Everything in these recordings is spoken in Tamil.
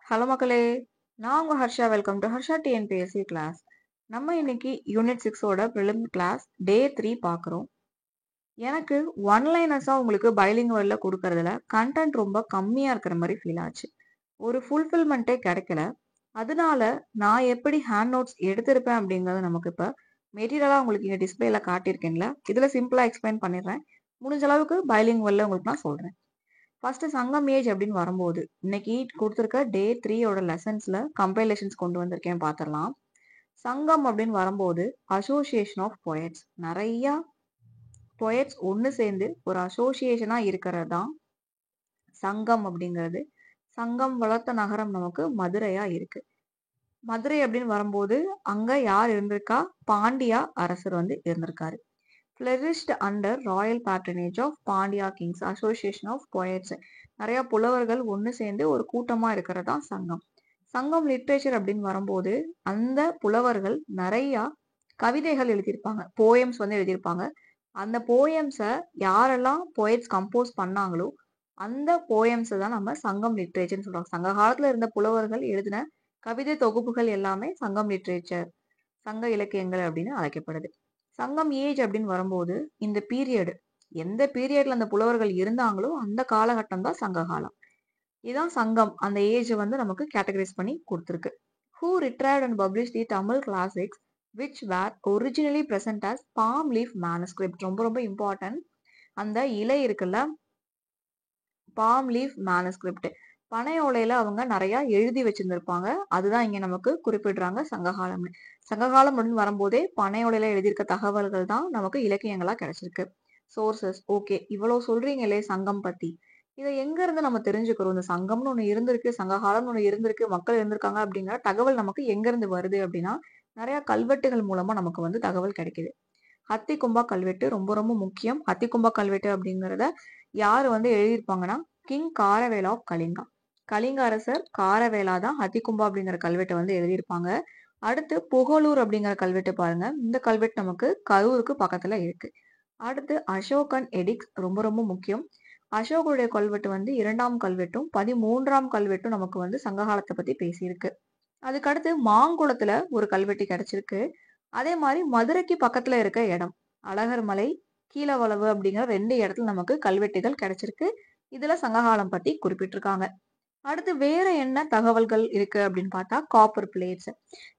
ஹலோ மக்களே, நான் உங்க Harsha. Welcome to Harsha TNPSC class. நம்ம இன்னைக்கு யூனிட் 6ஓட ப்ரிலிம் கிளாஸ் டே 3 பார்க்குறோம். எனக்கு ஒன்லைனர்ஸா உங்களுக்கு பைலிங்குவல்ல கொடுக்கறதுல கண்டென்ட் ரொம்ப கம்மியா இருக்கிற மாதிரி ஃபீல் ஆச்சு. ஒரு ஃபுல்ஃபில்மெண்ட்டே கிடைக்கல. அதனால நான் எப்படி ஹேண்ட் நோட்ஸ் எடுத்திருப்பேன் அப்படிங்கறது நமக்கு இப்ப மெட்டீரியலா உங்களுக்கு இங்க டிஸ்பிளேல காட்டியிருக்கேன்ல. இதுல சிம்பிளா எக்ஸ்பிளைன் பண்ணிடுறேன். முடிஞ்ச அளவுக்கு பைலிங்குவல்ல உங்களுக்கு நான் சொல்றேன். ஃபர்ஸ்ட் சங்கம் ஏஜ் அப்படின்னு வரும்போது இன்னைக்கு கொடுத்துருக்க டே 3ஓட லெசன்ஸ்ல கம்பைலேஷன்ஸ் கொண்டு வந்திருக்கேன் பார்த்துடலாம். சங்கம் அப்படின்னு வரும்போது அசோசியேஷன் ஆஃப் பொயட்ஸ், நிறைய பொயட்ஸ் ஒன்று சேர்ந்து ஒரு அசோசியேஷனா இருக்கிறது தான் சங்கம் அப்படிங்கிறது. சங்கம் வளர்த்த நகரம் நமக்கு மதுரையா இருக்கு. மதுரை அப்படின்னு வரும்போது அங்க யார் இருந்திருக்கா? பாண்டியா அரசர் வந்து இருந்திருக்காரு. flourished under royal patronage of Pandya kings, association of poets. நிறைய புலவர்கள் ஒன்று சேர்ந்து ஒரு கூட்டமா இருக்கிறதா சங்கம். சங்கம் லிட்ரேச்சர் அப்படின்னு வரும்போது அந்த புலவர்கள் நிறைய கவிதைகள் எழுதியிருப்பாங்க, போயம்ஸ் வந்து எழுதியிருப்பாங்க. அந்த போயம்ஸை யாரெல்லாம் போயட்ஸ் கம்போஸ் பண்ணாங்களோ அந்த போயம்ஸை தான் நம்ம சங்கம் லிட்ரேச்சர்னு சொல்றோம். சங்க காலத்துல இருந்த புலவர்கள் எழுதின கவிதை தொகுப்புகள் எல்லாமே சங்கம் லிட்ரேச்சர், சங்க இலக்கியங்கள் அப்படின்னு அழைக்கப்படுது. சங்கம் ஏஜ் அப்படின்னு வரும்போது இந்த பீரியட், எந்த பீரியட்ல அந்த புலவர்கள் இருந்தாங்களோ அந்த காலகட்டம் தான் சங்க காலம். இதான் சங்கம். அந்த ஏஜ் வந்து நமக்கு கேட்டகரைஸ் பண்ணி கொடுத்துருக்கு. Who retrieved and published the Tamil classics which were originally present as palm leaf manuscript? ரொம்ப ரொம்ப இம்பார்ட்டன்ட். அந்த இலை இருக்குல்ல, பாம் லீஃப் மேனஸ்கிரிப்ட், பனை ஓலையில அவங்க நிறைய எழுதி வச்சிருந்திருப்பாங்க. அதுதான் இங்க நமக்கு குறிப்பிடுறாங்க சங்ககாலம்னு. சங்ககாலம் அப்படின்னு வரும்போதே பனை ஓலையில எழுதியிருக்க தகவல்கள் தான் நமக்கு இலக்கியங்களா கிடைச்சிருக்கு. சோர்சஸ் ஓகே, இவ்வளவு சொல்றீங்களே சங்கம் பத்தி, இதை எங்க இருந்து நம்ம தெரிஞ்சுக்கிறோம்? இந்த சங்கம்னு ஒண்ணு இருந்திருக்கு, சங்ககாலம்னு ஒண்ணு இருந்திருக்கு, மக்கள் இருந்திருக்காங்க அப்படிங்கிற தகவல் நமக்கு எங்க இருந்து வருது அப்படின்னா நிறைய கல்வெட்டுகள் மூலமா நமக்கு வந்து தகவல் கிடைக்குது. ஹத்திகும்பா கல்வெட்டு ரொம்ப ரொம்ப முக்கியம். ஹத்திகும்பா கல்வெட்டு அப்படிங்கிறத யாரு வந்து எழுதியிருப்பாங்கன்னா கிங் காரவேலா ஆஃப் கலிங்கா, கலிங்க அரசர் காரவேலா தான் ஹத்திகும்பா அப்படிங்கிற கல்வெட்டை வந்து எழுதியிருப்பாங்க. அடுத்து புகழூர் அப்படிங்கிற கல்வெட்டு பாருங்க, இந்த கல்வெட்டு நமக்கு கரூருக்கு பக்கத்துல இருக்கு. அடுத்து அசோகன் எடிக்ஸ் ரொம்ப ரொம்ப முக்கியம். அசோகருடைய கல்வெட்டு வந்து 2ஆம் கல்வெட்டும் 13ஆம் கல்வெட்டும் நமக்கு வந்து சங்ககாலத்தை பத்தி பேசியிருக்கு. அதுக்கடுத்து மாங்குளத்துல ஒரு கல்வெட்டு கிடைச்சிருக்கு. அதே மாதிரி மதுரைக்கு பக்கத்துல இருக்க இடம் அழகர் மலை, கீழவளவு அப்படிங்கிற 2 இடத்துல நமக்கு கல்வெட்டுகள் கிடைச்சிருக்கு. இதுல சங்ககாலம் பத்தி குறிப்பிட்டிருக்காங்க. அடுத்து வேற என்ன தகவல்கள் இருக்கு அப்படின்னு பார்த்தா காப்பர் பிளேட்ஸ்,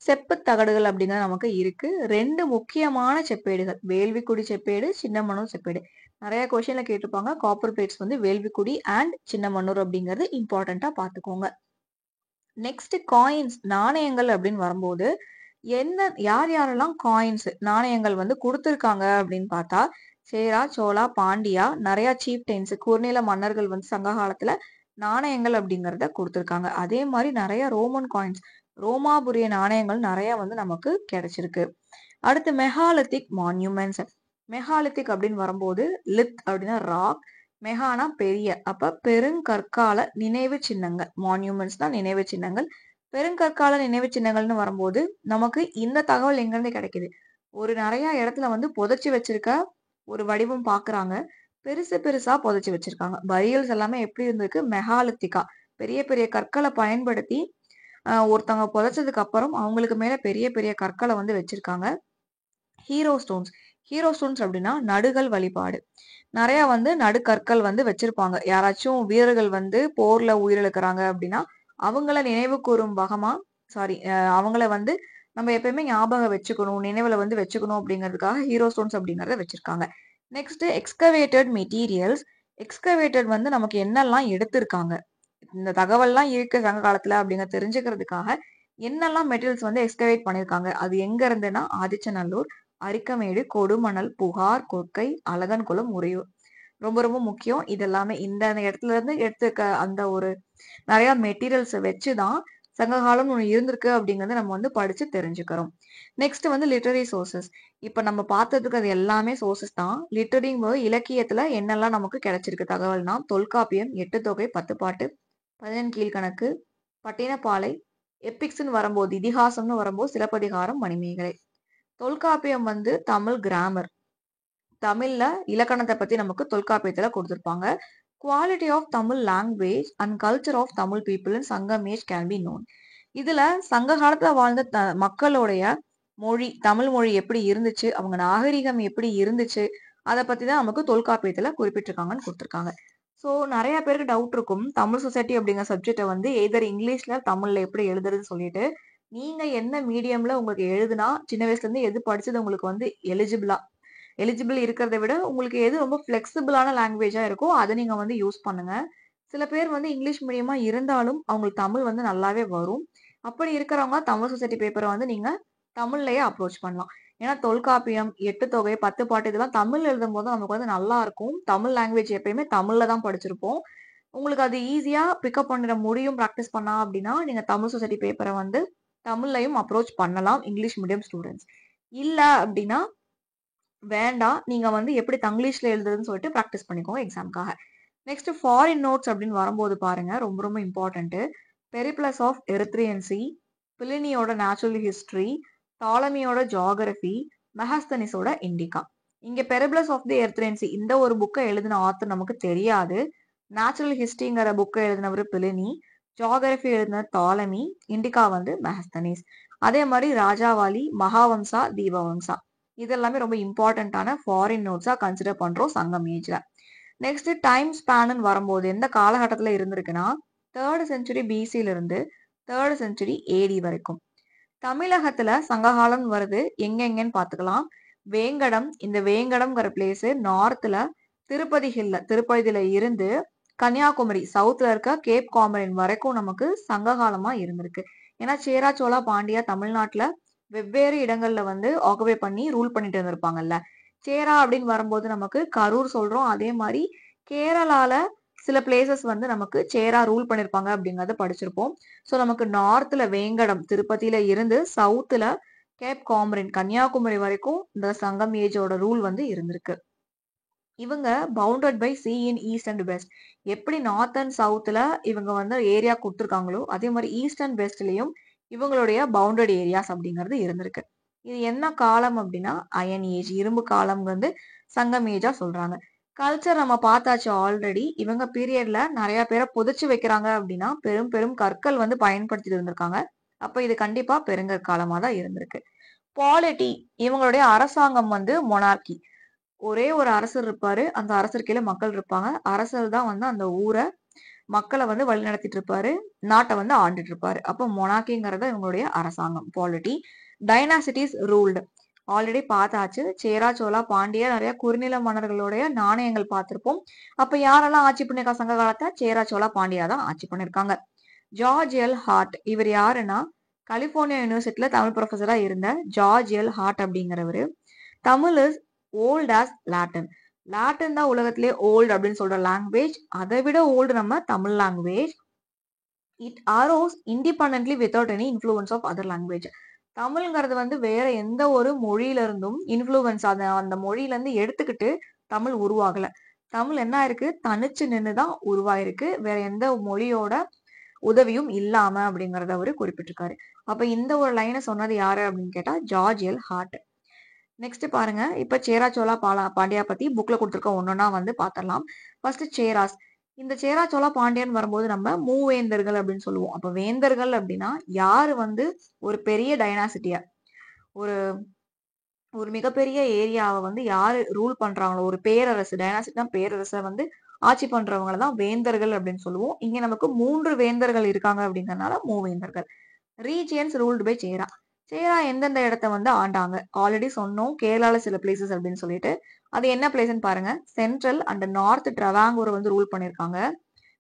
செப்பு தகடுகள் அப்படிங்கிறது நமக்கு இருக்கு. 2 முக்கியமான செப்பேடுகள், வேள்விக்குடி செப்பேடு, சின்னமனூர் செப்பேடு. நிறைய கொஸ்டின்ல கேட்டிருப்பாங்க. காப்பர் பிளேட்ஸ் வந்து வேள்விக்குடி அண்ட் சின்னமனூர் அப்படிங்கிறது இம்பார்ட்டண்டா பாத்துக்கோங்க. நெக்ஸ்ட் காயின்ஸ், நாணயங்கள் அப்படின்னு வரும்போது என்ன யார் யாரெல்லாம் காயின்ஸ் நாணயங்கள் வந்து கொடுத்துருக்காங்க அப்படின்னு பார்த்தா சேரா, சோழா, பாண்டியா, நிறைய சீப்டெயின்ஸ், குறுநில மன்னர்கள் வந்து சங்க காலத்துல நாணயங்கள் அப்படிங்கிறத கொடுத்துருக்காங்க. அதே மாதிரி நிறைய ரோமன் காயின்ஸ், ரோமாபுரிய நாணயங்கள் நிறைய வந்து நமக்கு கிடைச்சிருக்கு. அடுத்து மெகாலித்திக் மான்யூமெண்ட்ஸ். மெகாலித்திக் அப்படின்னு வரும்போது லித் அப்படின்னா ராக், மெகானா பெரிய, அப்ப பெருங்கற்கால நினைவு சின்னங்கள், மான்யூமெண்ட்ஸ் தான் நினைவு சின்னங்கள். பெருங்கற்கால நினைவு சின்னங்கள்னு வரும்போது நமக்கு இந்த தகவல் எங்க இருந்து கிடைக்குது? ஒரு நிறைய இடத்துல வந்து புதைச்சு வச்சிருக்க ஒரு வடிவம் பாக்குறாங்க, பெருசு பெருசா புதைச்சு வச்சிருக்காங்க. பரியல்ஸ் எல்லாமே எப்படி இருந்திருக்கு? மெகாலித்திக்கா, பெரிய பெரிய கற்களை பயன்படுத்தி ஒருத்தவங்க புதைச்சதுக்கு அப்புறம் அவங்களுக்கு மேல பெரிய பெரிய கற்களை வந்து வச்சிருக்காங்க. ஹீரோ ஸ்டோன்ஸ், ஹீரோ ஸ்டோன்ஸ் அப்படின்னா நடுகள் வழிபாடு. நிறைய வந்து நடுக்கற்கள் வந்து வச்சிருப்பாங்க. யாராச்சும் வீரர்கள் வந்து போர்ல உயிரிழக்கிறாங்க அப்படின்னா அவங்கள நினைவு கூறும் வகமா, சாரி, அவங்கள வந்து நம்ம எப்பயுமே ஞாபகம் வச்சுக்கணும், நினைவுல வந்து வச்சுக்கணும் அப்படிங்கிறதுக்காக ஹீரோ ஸ்டோன்ஸ் அப்படிங்கறத வச்சிருக்காங்க. Next excavated materials. எக்ஸ்கவேட்டட் வந்து நமக்கு என்னெல்லாம் எடுத்திருக்காங்க, இந்த தகவல்லாம் இருக்கு சங்க காலத்துல அப்படிங்க தெரிஞ்சுக்கிறதுக்காக என்னெல்லாம் மெட்டீரியல்ஸ் வந்து எக்ஸ்கவேட் பண்ணிருக்காங்க, அது எங்க இருந்துன்னா ஆதிச்சநல்லூர், அரிக்கமேடு, கொடுமணல், புகார், கொற்கை, அழகன்குளம், உறையூர். ரொம்ப ரொம்ப முக்கியம். இதெல்லாமே இந்த இடத்துல இருந்து எடுத்துக்க அந்த ஒரு நிறைய மெட்டீரியல்ஸ் வச்சுதான் சங்ககாலம் ஒண்ணு இருந்திருக்கு அப்படிங்கறத நம்ம வந்து படிச்சு தெரிஞ்சுக்கிறோம். நெக்ஸ்ட் வந்து லிட்டரரி சோர்சஸ். இப்ப நம்ம பார்த்ததுக்கு அது எல்லாமே சோர்சஸ் தான். லிட்டரிங் போது இலக்கியத்துல என்னெல்லாம் நமக்கு கிடைச்சிருக்கு தகவல்னா தொல்காப்பியம், 8 தொகை, 10 பாட்டு, 15 கீழ்கணக்கு, பட்டினப்பாலை, எபிக்ஸ்ன்னு வரும்போது இதிகாசம்னு வரும்போது சிலப்பதிகாரம், மணிமேகலை. தொல்காப்பியம் வந்து தமிழ் கிராமர், தமிழ்ல இலக்கணத்தை பத்தி நமக்கு தொல்காப்பியத்துல கொடுத்திருப்பாங்க. Quality of Tamil language and culture of Tamil people in Sangam age can be known. இதுல சங்க காலத்துல வாழ்ந்த மக்களுடைய மொழி, தமிழ் மொழி எப்படி இருந்துச்சு, அவங்க நாகரிகம் எப்படி இருந்துச்சு, அதை பத்தி தான் நமக்கு தொல்காப்பியத்துல குறிப்பிட்டிருக்காங்கன்னு கொடுத்துருக்காங்க. ஸோ நிறைய பேருக்கு டவுட் இருக்கும், தமிழ் சொசைட்டி அப்படிங்கிற சப்ஜெக்டை வந்து எதர் இங்கிலீஷ்ல தமிழ்ல எப்படி எழுதுறதுன்னு சொல்லிட்டு. நீங்க என்ன மீடியம்ல உங்களுக்கு எழுதுனா சின்ன வயசுல இருந்து எது படிச்சது உங்களுக்கு வந்து எலிஜிபிள் இருக்கிறத விட உங்களுக்கு எது ரொம்ப ஃபிளெக்சிபிளான லாங்குவேஜா இருக்கோ அதை நீங்க வந்து யூஸ் பண்ணுங்க. சில பேர் வந்து இங்கிலீஷ் மீடியமா இருந்தாலும் அவங்களுக்கு தமிழ் வந்து நல்லாவே வரும். அப்படி இருக்கிறவங்க தமிழ் சொசைட்டி பேப்பரை வந்து நீங்க தமிழ்லயே அப்ரோச் பண்ணலாம். ஏன்னா தொல்காப்பியம், எட்டு தொகை, பத்து பாட்டு இதெல்லாம் தமிழ் எழுதும் போது நமக்கு வந்து நல்லா இருக்கும். தமிழ் லாங்குவேஜ் எப்பயுமே தமிழ்ல தான் படிச்சிருப்போம். உங்களுக்கு அது ஈஸியா பிக்கப் பண்ணிட முடியும் ப்ராக்டிஸ் பண்ணா அப்படின்னா நீங்க தமிழ் சொசைட்டி பேப்பரை வந்து தமிழ்லையும் அப்ரோச் பண்ணலாம் இங்கிலீஷ் மீடியம் ஸ்டூடெண்ட்ஸ். இல்ல அப்படின்னா வேண்டாம், நீங்க வந்து எப்படி தங்கிலீஷ்ல எழுதுறதுன்னு சொல்லிட்டு ப்ராக்டிஸ் பண்ணிக்கோங்க எக்ஸாம்க்காக. நெக்ஸ்ட் ஃபாரின் நோட்ஸ் அப்படின்னு வரும்போது பாருங்க, ரொம்ப ரொம்ப important. Periplus of Erythraean Sea, பிளினியோட நேச்சுரல் ஹிஸ்டரி, டாலமியோட ஜியாகிரபி, மெஹஸ்தனிஸோட இண்டிகா. இங்க Periplus of the Erythraean Sea இந்த ஒரு புக்கை எழுதின ஆத்தர் நமக்கு தெரியாது. நேச்சுரல் ஹிஸ்டரிங்கிற புக்கை எழுதினவர் பிளினி, ஜியாகிரபி எழுதின டாலமி, இண்டிகா வந்து மெஹஸ்தனிஸ். அதே மாதிரி ராஜாவாலி, மகாவம்சா, தீபவம்சா இதெல்லாமே ரொம்ப இம்பார்ட்டன்டான ஃபாரின் நோட்ஸா கன்சிடர் பண்றோம் சங்கம் ஏஜ்ல. நெக்ஸ்ட் டைம் ஸ்பேன் வரும்போது எந்த காலகட்டத்துல இருந்திருக்குன்னா 3rd செஞ்சுரி பிசில இருந்து 3rd செஞ்சுரி ஏடி வரைக்கும். தமிழகத்துல சங்ககாலம் வருது எங்கெங்கன்னு பாத்துக்கலாம். வேங்கடம், இந்த வேங்கடம்ங்கிற பிளேஸ் நார்த்ல திருப்பதியில இருந்து கன்னியாகுமரி சவுத்ல இருக்க கேப் காமரின் வரைக்கும் நமக்கு சங்ககாலமா இருந்திருக்கு. ஏன்னா சேரா சோழா பாண்டியா தமிழ்நாட்டுல வெவ்வேறு இடங்கள்ல வந்து ஆக்குபை பண்ணி ரூல் பண்ணிட்டு இருந்திருப்பாங்கல்ல. சேரா அப்படின்னு வரும்போது நமக்கு கரூர் சொல்றோம். அதே மாதிரி கேரளால சில பிளேசஸ் வந்து நமக்கு சேரா ரூல் பண்ணிருப்பாங்க அப்படிங்கறத படிச்சிருப்போம். ஸோ நமக்கு நார்த்ல வேங்கடம் திருப்பதியில இருந்து சவுத்துல கேப் காமரின் கன்னியாகுமரி வரைக்கும் இந்த சங்கம் ஏஜோட ரூல் வந்து இருந்திருக்கு. இவங்க bounded by sea in east and west. எப்படி நார்த் அண்ட் சவுத்ல இவங்க வந்து ஏரியா கொடுத்துருக்காங்களோ அதே மாதிரி ஈஸ்ட் அண்ட் வெஸ்ட்லயும் இவங்களுடைய பவுண்டட் ஏரியாஸ் அப்படிங்கிறது இருந்திருக்கு. இது என்ன காலம் அப்படின்னா அயன் ஏஜ், இரும்பு காலம் வந்து சங்கம் ஏஜா சொல்றாங்க. கல்ச்சர் நம்ம பார்த்தாச்சு ஆல்ரெடி. இவங்க பீரியட்ல நிறைய பேரை புதைச்சு வைக்கிறாங்க அப்படின்னா பெரும் பெரும் கற்கள் வந்து பயன்படுத்திட்டு இருந்திருக்காங்க. அப்ப இது கண்டிப்பா பெருங்கற்காலமா தான் இருந்திருக்கு. பாலிட்டி, இவங்களுடைய அரசாங்கம் வந்து மொனார்கி. ஒரே ஒரு அரசர் இருப்பாரு, அந்த அரசர் கீழே மக்கள் இருப்பாங்க. அரசர் தான் வந்து அந்த ஊரை மக்களை வந்து வழி நடத்திட்டு இருப்பாரு, நாட்டை வந்து ஆண்டுட்டு இருப்பாரு. அப்போ மொனார்கிங்கிறத இவங்களுடைய அரசாங்கம். பாலிட்டி. டைனாசிட்டிஸ் ரூல்டு ஆல்ரெடி பார்த்தாச்சு. சேரா சோழா பாண்டியா நிறைய குறுநில மன்னர்களுடைய நாணயங்கள் பார்த்திருப்போம். அப்ப யாரெல்லாம் ஆட்சி பண்ணிருக்கா சங்க காலத்தை? சேரா சோழா பாண்டியா தான் ஆட்சி பண்ணிருக்காங்க. ஜார்ஜ் எல் ஹார்ட், இவர் யாருன்னா கலிபோர்னியா யூனிவர்சிட்டியில தமிழ் ப்ரொஃபஸரா இருந்த ஜார்ஜ் எல் ஹார்ட் அப்படிங்கிறவரு. Tamil is old as Latin. Latin தான் உலகத்திலே ஓல்டு அப்படின்னு சொல்ற லாங்குவேஜ். அதை விட ஓல்டு நம்ம Tamil language. It arose independently without any influence of other language. தமிழ்ங்கிறது வந்து வேற எந்த ஒரு மொழியில இருந்தும் இன்ஃப்ளூயன்ஸ் அந்த மொழியில இருந்து எடுத்துக்கிட்டு தமிழ் உருவாகல. தமிழ் என்ன இருக்கு, தனிச்சு நின்றுதான் உருவாயிருக்கு, வேற எந்த மொழியோட உதவியும் இல்லாம அப்படிங்கறத அவரு குறிப்பிட்டிருக்காரு. அப்ப இந்த ஒரு லைனை சொன்னது யாரு அப்படின்னு கேட்டா ஜார்ஜ் எல் ஹார்ட். நெக்ஸ்ட் பாருங்க, இப்ப சேரா சோழா பாண்டியா பத்தி புக்ல கொடுத்துருக்க ஒன்னொன்னா வந்து பாத்திரலாம். ஃபர்ஸ்ட் சேராஸ். இந்த சேரா சோழா பாண்டியன் வரும்போது நம்ம மூவேந்தர்கள் அப்படின்னு சொல்லுவோம். அப்ப வேந்தர்கள் அப்படின்னா யாரு வந்து ஒரு பெரிய டைனாசிட்டியா, ஒரு ஒரு மிகப்பெரிய ஏரியாவை வந்து யாரு ரூல் பண்றாங்களோ, ஒரு பேரரசு, டைனாசிட்டி தான் பேரரசை வந்து ஆட்சி பண்றவங்களை தான் வேந்தர்கள் அப்படின்னு சொல்லுவோம். இங்க நமக்கு 3 வேந்தர்கள் இருக்காங்க அப்படிங்கறதுனால மூவேந்தர்கள். ரீஜியன்ஸ் ரூல்டு பை சேரா. சேரா எந்தெந்த இடத்த வந்து ஆண்டாங்க ஆல்ரெடி சொன்னோம். கேரளால சில பிளேசஸ் அப்படின்னு சொல்லிட்டு அது என்ன பிளேஸ்ன்னு பாருங்க. சென்ட்ரல் அண்ட் நார்த் ட்ரவாங்கூரை வந்து ரூல் பண்ணிருக்காங்க.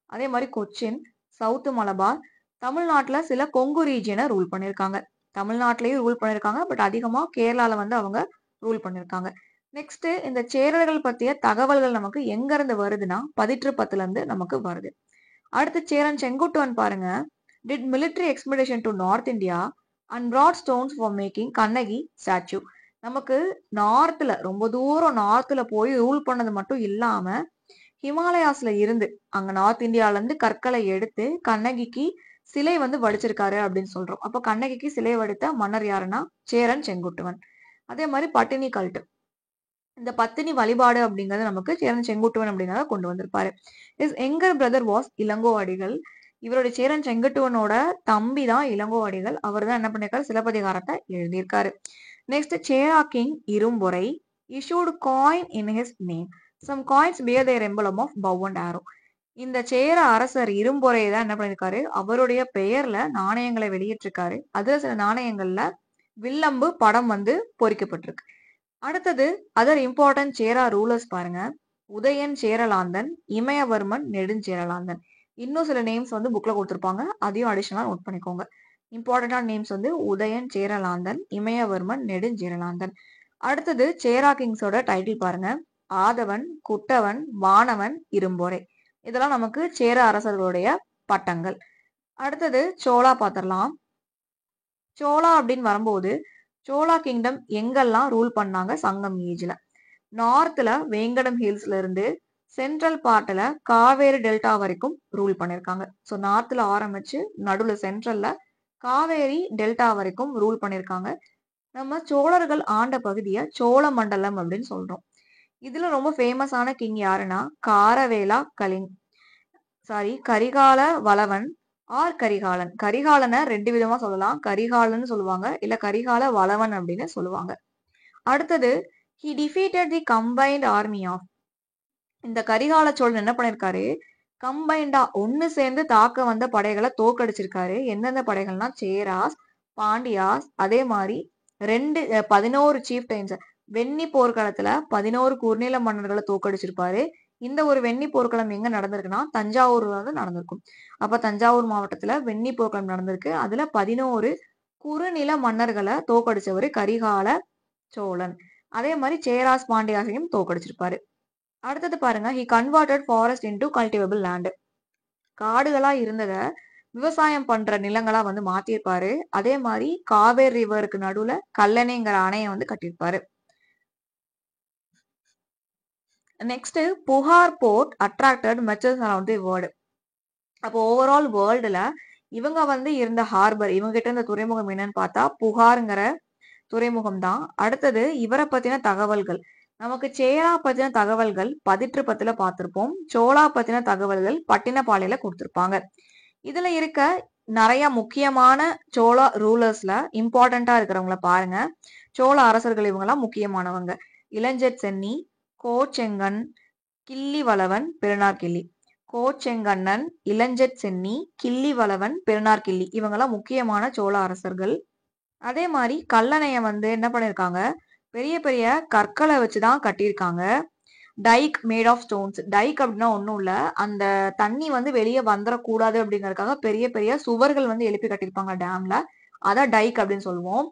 அதே மாதிரி கொச்சின், சவுத் மலபார், தமிழ்நாட்டுல சில கொங்கு ரீஜியனை ரூல் பண்ணிருக்காங்க. தமிழ்நாட்டிலையும் ரூல் பண்ணிருக்காங்க, பட் அதிகமா கேரளால வந்து அவங்க ரூல் பண்ணிருக்காங்க. நெக்ஸ்ட் இந்த சேரர்கள் பத்திய தகவல்கள் நமக்கு எங்க இருந்து வருதுன்னா பதிற்றுப்பத்துல இருந்து நமக்கு வருது. அடுத்து சேரன் செங்குட்டுவன் பாருங்க. did military expedition to North India and brought stones for making Kannagi statue. நமக்கு நார்த்ல ரொம்ப தூரம் நார்த்ல போய் ரூல் பண்ணது மட்டும் இல்லாம ஹிமாலயாஸ்ல இருந்து அங்க நார்த் இந்தியால இருந்து கற்களை எடுத்து கண்ணகிக்கு சிலை வந்து வடிச்சிருக்காரு அப்படின்னு சொல்றோம். அப்போ கண்ணகிக்கு சிலை வடித்த மன்னர் யாருன்னா சேரன் செங்குட்டுவன். அதே மாதிரி பட்டினி கல்ட்டு. இந்த பத்தினி வழிபாடு அப்படிங்கறது நமக்கு சேரன் செங்குட்டுவன் அப்படிங்கறத கொண்டு வந்திருப்பாரு. His younger brother was Ilangovadigal. இவருடைய சேரன் செங்குட்டுவனோட தம்பி தான் இளங்கோவடிகள். அவர் தான் என்ன பண்ணிருக்காரு, சிலப்பதிகாரத்தை எழுதியிருக்காரு. நெக்ஸ்ட், சேரா king Irumporai issued coin in his name. Some coins bear their emblem of bow and arrow. இந்த சேர அரசர் இரும்பொறை தான் என்ன பண்ணிருக்காரு, அவருடைய பெயர்ல நாணயங்களை வெளியிட்டிருக்காரு. அதுல சில நாணயங்கள்ல வில்லம்பு படம் வந்து பொறிக்கப்பட்டிருக்கு. அடுத்தது அதர் இம்பார்ட்டன்ட் சேரா ரூலர்ஸ் பாருங்க. உதயன் சேரலாந்தன், இமயவர்மன் நெடுஞ்சேரலாந்தன். இன்னும் சில நேம்ஸ் வந்து புக்ல கொடுத்திருப்பாங்க, அதையும் அடிஷனலா நோட் பண்ணிக்கோங்க. இம்பார்ட்டன்டான நேம்ஸ் வந்து உதயன் சேரலாந்தன், இமயவர்மன் நெடுஞ்சேரலாந்தன். அடுத்தது சேரா கிங்ஸோட டைட்டில் பாருங்க. ஆதவன், குட்டவன், வானவன், இரும்பொறை. இதெல்லாம் நமக்கு சேர அரசர்களுடைய பட்டங்கள். அடுத்தது சோழா பாத்திரலாம். சோழா அப்படின்னு வரும்போது சோழா கிங்டம் எங்கெல்லாம் ரூல் பண்ணாங்க சங்கம் ஏஜ்ல. நார்த்ல வேங்கடம் ஹில்ஸ்ல இருந்து சென்ட்ரல் பார்ட்ல காவேரி டெல்டா வரைக்கும் ரூல் பண்ணிருக்காங்க. ஸோ நார்த்ல ஆரம்பிச்சு நடுவுல சென்ட்ரல்ல காவேரி டெல்டா வரைக்கும் ரூல் பண்ணிருக்காங்க. நம்ம சோழர்கள் ஆண்ட பகுதியை சோழ மண்டலம் அப்படின்னு சொல்றோம். இதுல ரொம்ப ஃபேமஸான கிங் யாருன்னா காரவேலா கரிகால வளவன் ஆர் கரிகாலன். கரிகாலனை 2 விதமா சொல்லலாம். கரிகாலன் சொல்லுவாங்க, இல்ல கரிகால வளவன் அப்படின்னு சொல்லுவாங்க. அடுத்தது he defeated the combined army of. இந்த கரிகால சோழன் என்ன பண்ணிருக்காரு, கம்பைண்டா ஒன்னு சேர்ந்து தாக்க வந்த படைகளை தோக்கடிச்சிருக்காரு. எந்தெந்த படைகள்னா சேராஸ், பாண்டியாஸ், அதே மாதிரி 11 சீஃப்டைன்ஸ். வெண்ணி போர்க்களத்துல 11 குறுநில மன்னர்களை தோக்கடிச்சிருப்பாரு. இந்த ஒரு வெண்ணி போர்க்களம் எங்க நடந்திருக்குன்னா தஞ்சாவூர்ல வந்து நடந்திருக்கும். அப்ப தஞ்சாவூர் மாவட்டத்துல வெண்ணி போர்க்களம் நடந்திருக்கு. அதுல 11 குறுநில மன்னர்களை தோக்கடிச்சவரு கரிகால சோழன். அதே மாதிரி சேராஸ் பாண்டியாசையும் தோக்கடிச்சிருப்பாரு. அடுத்தது பாருங்க, he converted forest into cultivable land. காடுகளா இருந்தத விவசாயம் பண்ற நிலங்களா வந்து மாத்திருப்பாரு. அதே மாதிரி காவேரி ரிவருக்கு நடுவுல கல்லணைங்கிற அணையை வந்து கட்டியிருப்பாரு. Next, Puhar port attracted merchants around the world. அப்போ ஓவரால் வேர்ல்டுல இவங்க வந்து இருந்த ஹார்பர், இவங்க கிட்ட இருந்த துறைமுகம் என்னன்னு பார்த்தா புகாருங்கிற துறைமுகம் தான். அடுத்தது இவரை பத்தின தகவல்கள், நமக்கு சேரா பத்தின தகவல்கள் பதிற்று பத்துல பார்த்திருப்போம். சோழா பத்தின தகவல்கள் பட்டினப்பாளையில கொடுத்திருப்பாங்க. இதுல இருக்க நிறைய முக்கியமான சோழா ரூலர்ஸ்ல இம்பார்ட்டண்டா இருக்கிறவங்கள பாருங்க. சோழ அரசர்கள் இவங்கெல்லாம் முக்கியமானவங்க. இளஞ்செட் சென்னி, கோச்செங்கன், கிள்ளிவளவன், பெருனார்கிள்ளி. கோச்செங்கண்ணன், இளஞ்செட் சென்னி, கிள்ளிவளவன், பெருனார்கிள்ளி இவங்கெல்லாம் முக்கியமான சோழ அரசர்கள். அதே மாதிரி கல்லணைய வந்து என்ன பண்ணிருக்காங்க, பெரிய பெரிய கற்களை வச்சுதான் கட்டியிருக்காங்க. டைக் மேட் ஆஃப் ஸ்டோன்ஸ். டைக் அப்படின்னா ஒன்றும் இல்ல, அந்த தண்ணி வந்து வெளியே வந்துடக்கூடாது அப்படிங்கறதுக்காக பெரிய பெரிய சுவர்கள் வந்து எழுப்பி கட்டியிருப்பாங்க டேம்ல. அதான் டைக் அப்படின்னு சொல்லுவோம்.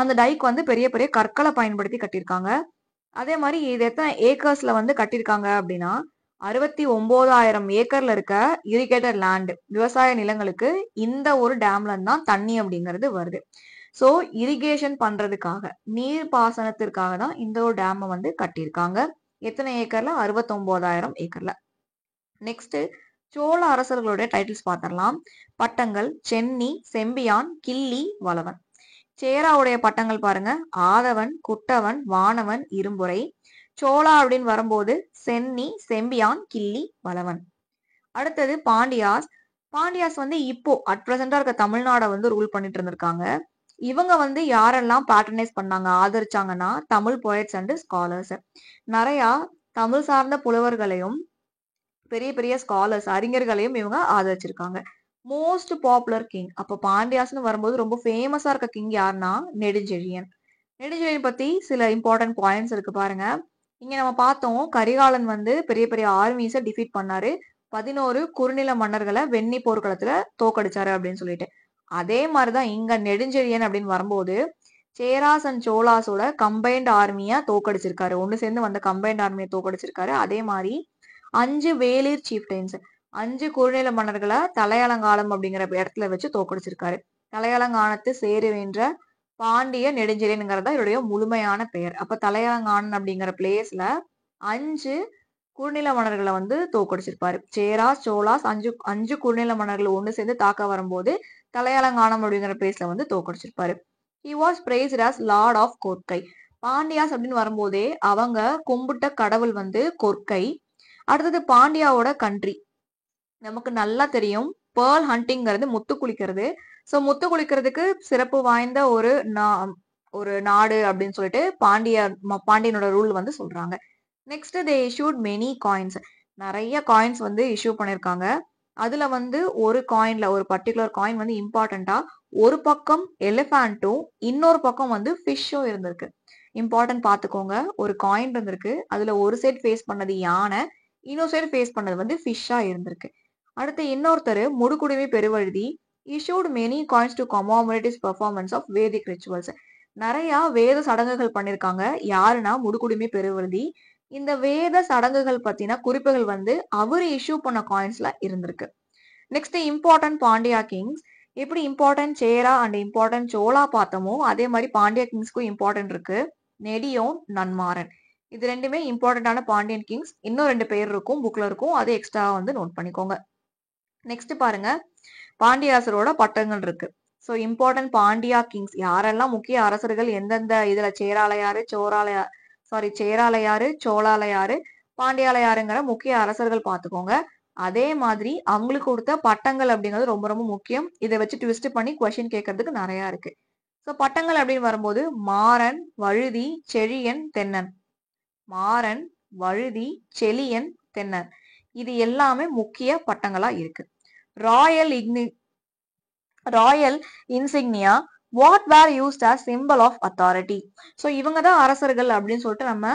அந்த டைக் வந்து பெரிய பெரிய கற்களை பயன்படுத்தி கட்டியிருக்காங்க. அதே மாதிரி இது எத்தனை ஏக்கர்ஸ்ல வந்து கட்டியிருக்காங்க அப்படின்னா 69,000 ஏக்கர்ல இருக்க இரிகேட்டட் லேண்ட், விவசாய நிலங்களுக்கு இந்த ஒரு டேம்ல தான் தண்ணி அப்படிங்கிறது வருது. ஸோ இரிகேஷன் பண்றதுக்காக, நீர் பாசனத்திற்காக தான் இந்த ஒரு டேமை வந்து கட்டியிருக்காங்க. எத்தனை ஏக்கர்ல, 69,000 ஏக்கர்ல. நெக்ஸ்ட், சோழ அரசர்களுடைய டைட்டில்ஸ் பார்த்திடலாம். பட்டங்கள் சென்னி, செம்பியான், கிள்ளி, வளவன். சேராவுடைய பட்டங்கள் பாருங்க, ஆதவன், குட்டவன், வானவன், இரும்புரை. சோழா அப்படின்னு வரும்போது சென்னி, செம்பியான், கிள்ளி, வளவன். அடுத்தது பாண்டியாஸ். பாண்டியாஸ் வந்து இப்போ அட் பிரசண்டா இருக்க தமிழ்நாடை வந்து ரூல் பண்ணிட்டு இருந்திருக்காங்க. இவங்க வந்து யாரெல்லாம் பேட்டர்னைஸ் பண்ணாங்க, ஆதரிச்சாங்கன்னா தமிழ் போயட்ஸ் அண்ட் ஸ்காலர்ஸ். நிறைய தமிழ் சார்ந்த புலவர்களையும் பெரிய பெரிய ஸ்காலர்ஸ் அறிஞர்களையும் இவங்க ஆதரிச்சிருக்காங்க. மோஸ்ட் பாப்புலர் கிங், அப்ப பாண்டியாஸ்னு வரும்போது ரொம்ப ஃபேமஸா இருக்க கிங் யாருன்னா நெடுஞ்செழியன். நெடுஞ்செழியன் பத்தி சில இம்பார்ட்டன்ட் பாயிண்ட்ஸ் இருக்கு பாருங்க. இங்க நம்ம பார்த்தோம், கரிகாலன் வந்து பெரிய பெரிய ஆர்மிஸை டிஃபீட் பண்ணாரு. 11 குறுநில மன்னர்களை வெண்ணி போர்க்களத்துல தோக்கடிச்சாரு அப்படின்னு சொல்லிட்டு. அதே மாதிரிதான் இங்க நெடுஞ்செழியன் அப்படின்னு வரும்போது சேராஸ் அண்ட் சோலாஸோட கம்பைன்ட் ஆர்மியா தோக்கடிச்சிருக்காரு. ஒண்ணு சேர்ந்து வந்த கம்பைன்ட் ஆர்மியை தோக்கடிச்சிருக்காரு. அதே மாதிரி 5 வேளிர் சீஃப்டைன்ஸ், 5 குறுநில மன்னர்களை தலையலங்காலம் அப்படிங்கிற இடத்துல வச்சு தோக்கடிச்சிருக்காரு. தலையலங்கானத்து சேருவேன்ற பாண்டிய நெடுஞ்செழியன்ங்கிறதா இவருடைய முழுமையான பெயர். அப்ப தலையலங்கானன் அப்படிங்கிற பிளேஸ்ல 5 குறுநில மன்னர்களை வந்து தோக்கடிச்சிருப்பாரு. சேராஸ், சோலாஸ் 5 குறுநில மன்னர்கள் ஒண்ணு சேர்ந்து தாக்க வரும்போது தலையலங்கானம் அப்படிங்கிற பிளேஸ்ல வந்து தோக்கடிச்சிருப்பாரு. He was praised as Lord of கோர்க்கை. Pandyas அப்படின்னு வரும்போதே அவங்க கும்பிட்ட கடவுள் வந்து கொற்கை. அடுத்தது பாண்டியாவோட கண்ட்ரி நமக்கு நல்லா தெரியும். பேர்ல் ஹண்டிங்கிறது முத்து குளிக்கிறது. ஸோ முத்து குளிக்கிறதுக்கு சிறப்பு வாய்ந்த ஒரு நாடு அப்படின்னு சொல்லிட்டு பாண்டியனோட ரூல் வந்து சொல்றாங்க. Next they issued many coins. நிறைய காயின்ஸ் வந்து இஷ்யூ பண்ணிருக்காங்க. அதுல வந்து ஒரு காயின்ல ஒரு பர்டிகுலர் காயின் வந்து இம்பார்ட்டண்டா ஒரு பக்கம் எலிஃபேண்ட்டும் இன்னொரு பக்கம் வந்து ஃபிஷ்ஷும் இருந்திருக்கு. இம்பார்ட்டன்ட் பாத்துக்கோங்க. ஒரு காயின் இருந்திருக்கு. அதுல ஒரு சைடு ஃபேஸ் பண்ணது யானை, இன்னொரு சைடு ஃபேஸ் பண்ணது வந்து ஃபிஷ்ஷா இருந்திருக்கு. அடுத்து இன்னொருத்தர் முடுக்குடுமி Peruvazhuthi issued many coins to commemorate his performance of Vedic rituals. நிறைய வேத சடங்குகள் பண்ணிருக்காங்க. யாருன்னா முடுக்குடுமி பெருவழுதி. இந்த வேத சடங்குகள் பத்தின குறிப்புகள் வந்து அவரு இஷ்யூ பண்ண காயின்ஸ்ல இருந்திருக்கு. Next important Pandya Kings. எப்படி இம்பார்ட்டன்ட் சேரா அண்ட் இம்பார்ட்டன்ட் சோழா பார்த்தோமோ அதே மாதிரி பாண்டியா கிங்ஸ்க்கும் இம்பார்ட்டன்ட் இருக்கு. நெடியோன், நன்மாறன். இது ரெண்டுமே இம்பார்ட்டன்டான பாண்டியன் கிங்ஸ். இன்னும் 2 பேர் இருக்கும் புக்ல இருக்கும். அது எக்ஸ்ட்ரா வந்து நோட் பண்ணிக்கோங்க. நெக்ஸ்ட் பாருங்க, பாண்டியாசரோட பட்டங்கள் இருக்கு. ஸோ இம்பார்ட்டன்ட் பாண்டியா கிங்ஸ் யாரெல்லாம் முக்கிய அரசர்கள் எந்தெந்த இதுல சேராலயாரு சோழாலயாரு பாண்டியாலயாருங்கிற முக்கிய அரசர்கள் பார்த்துக்கோங்க. அதே மாதிரி அவங்களுக்கு கொடுத்த பட்டங்கள் அப்படிங்கிறது ரொம்ப ரொம்ப முக்கியம். இதை வச்சு ட்விஸ்ட் பண்ணி கொஸ்டின் கேட்கறதுக்கு நிறைய இருக்கு. ஸோ பட்டங்கள் அப்படின்னு வரும்போது மாறன், வழுதி, செழியன், தென்னன். மாறன், வழுதி, செழியன், தென்னன். இது எல்லாமே முக்கிய பட்டங்களா இருக்கு. Royal insignia what were used as symbol of authority. So இவங்க தான் அரசர்கள் அப்படின்னு சொல்லிட்டு நம்ம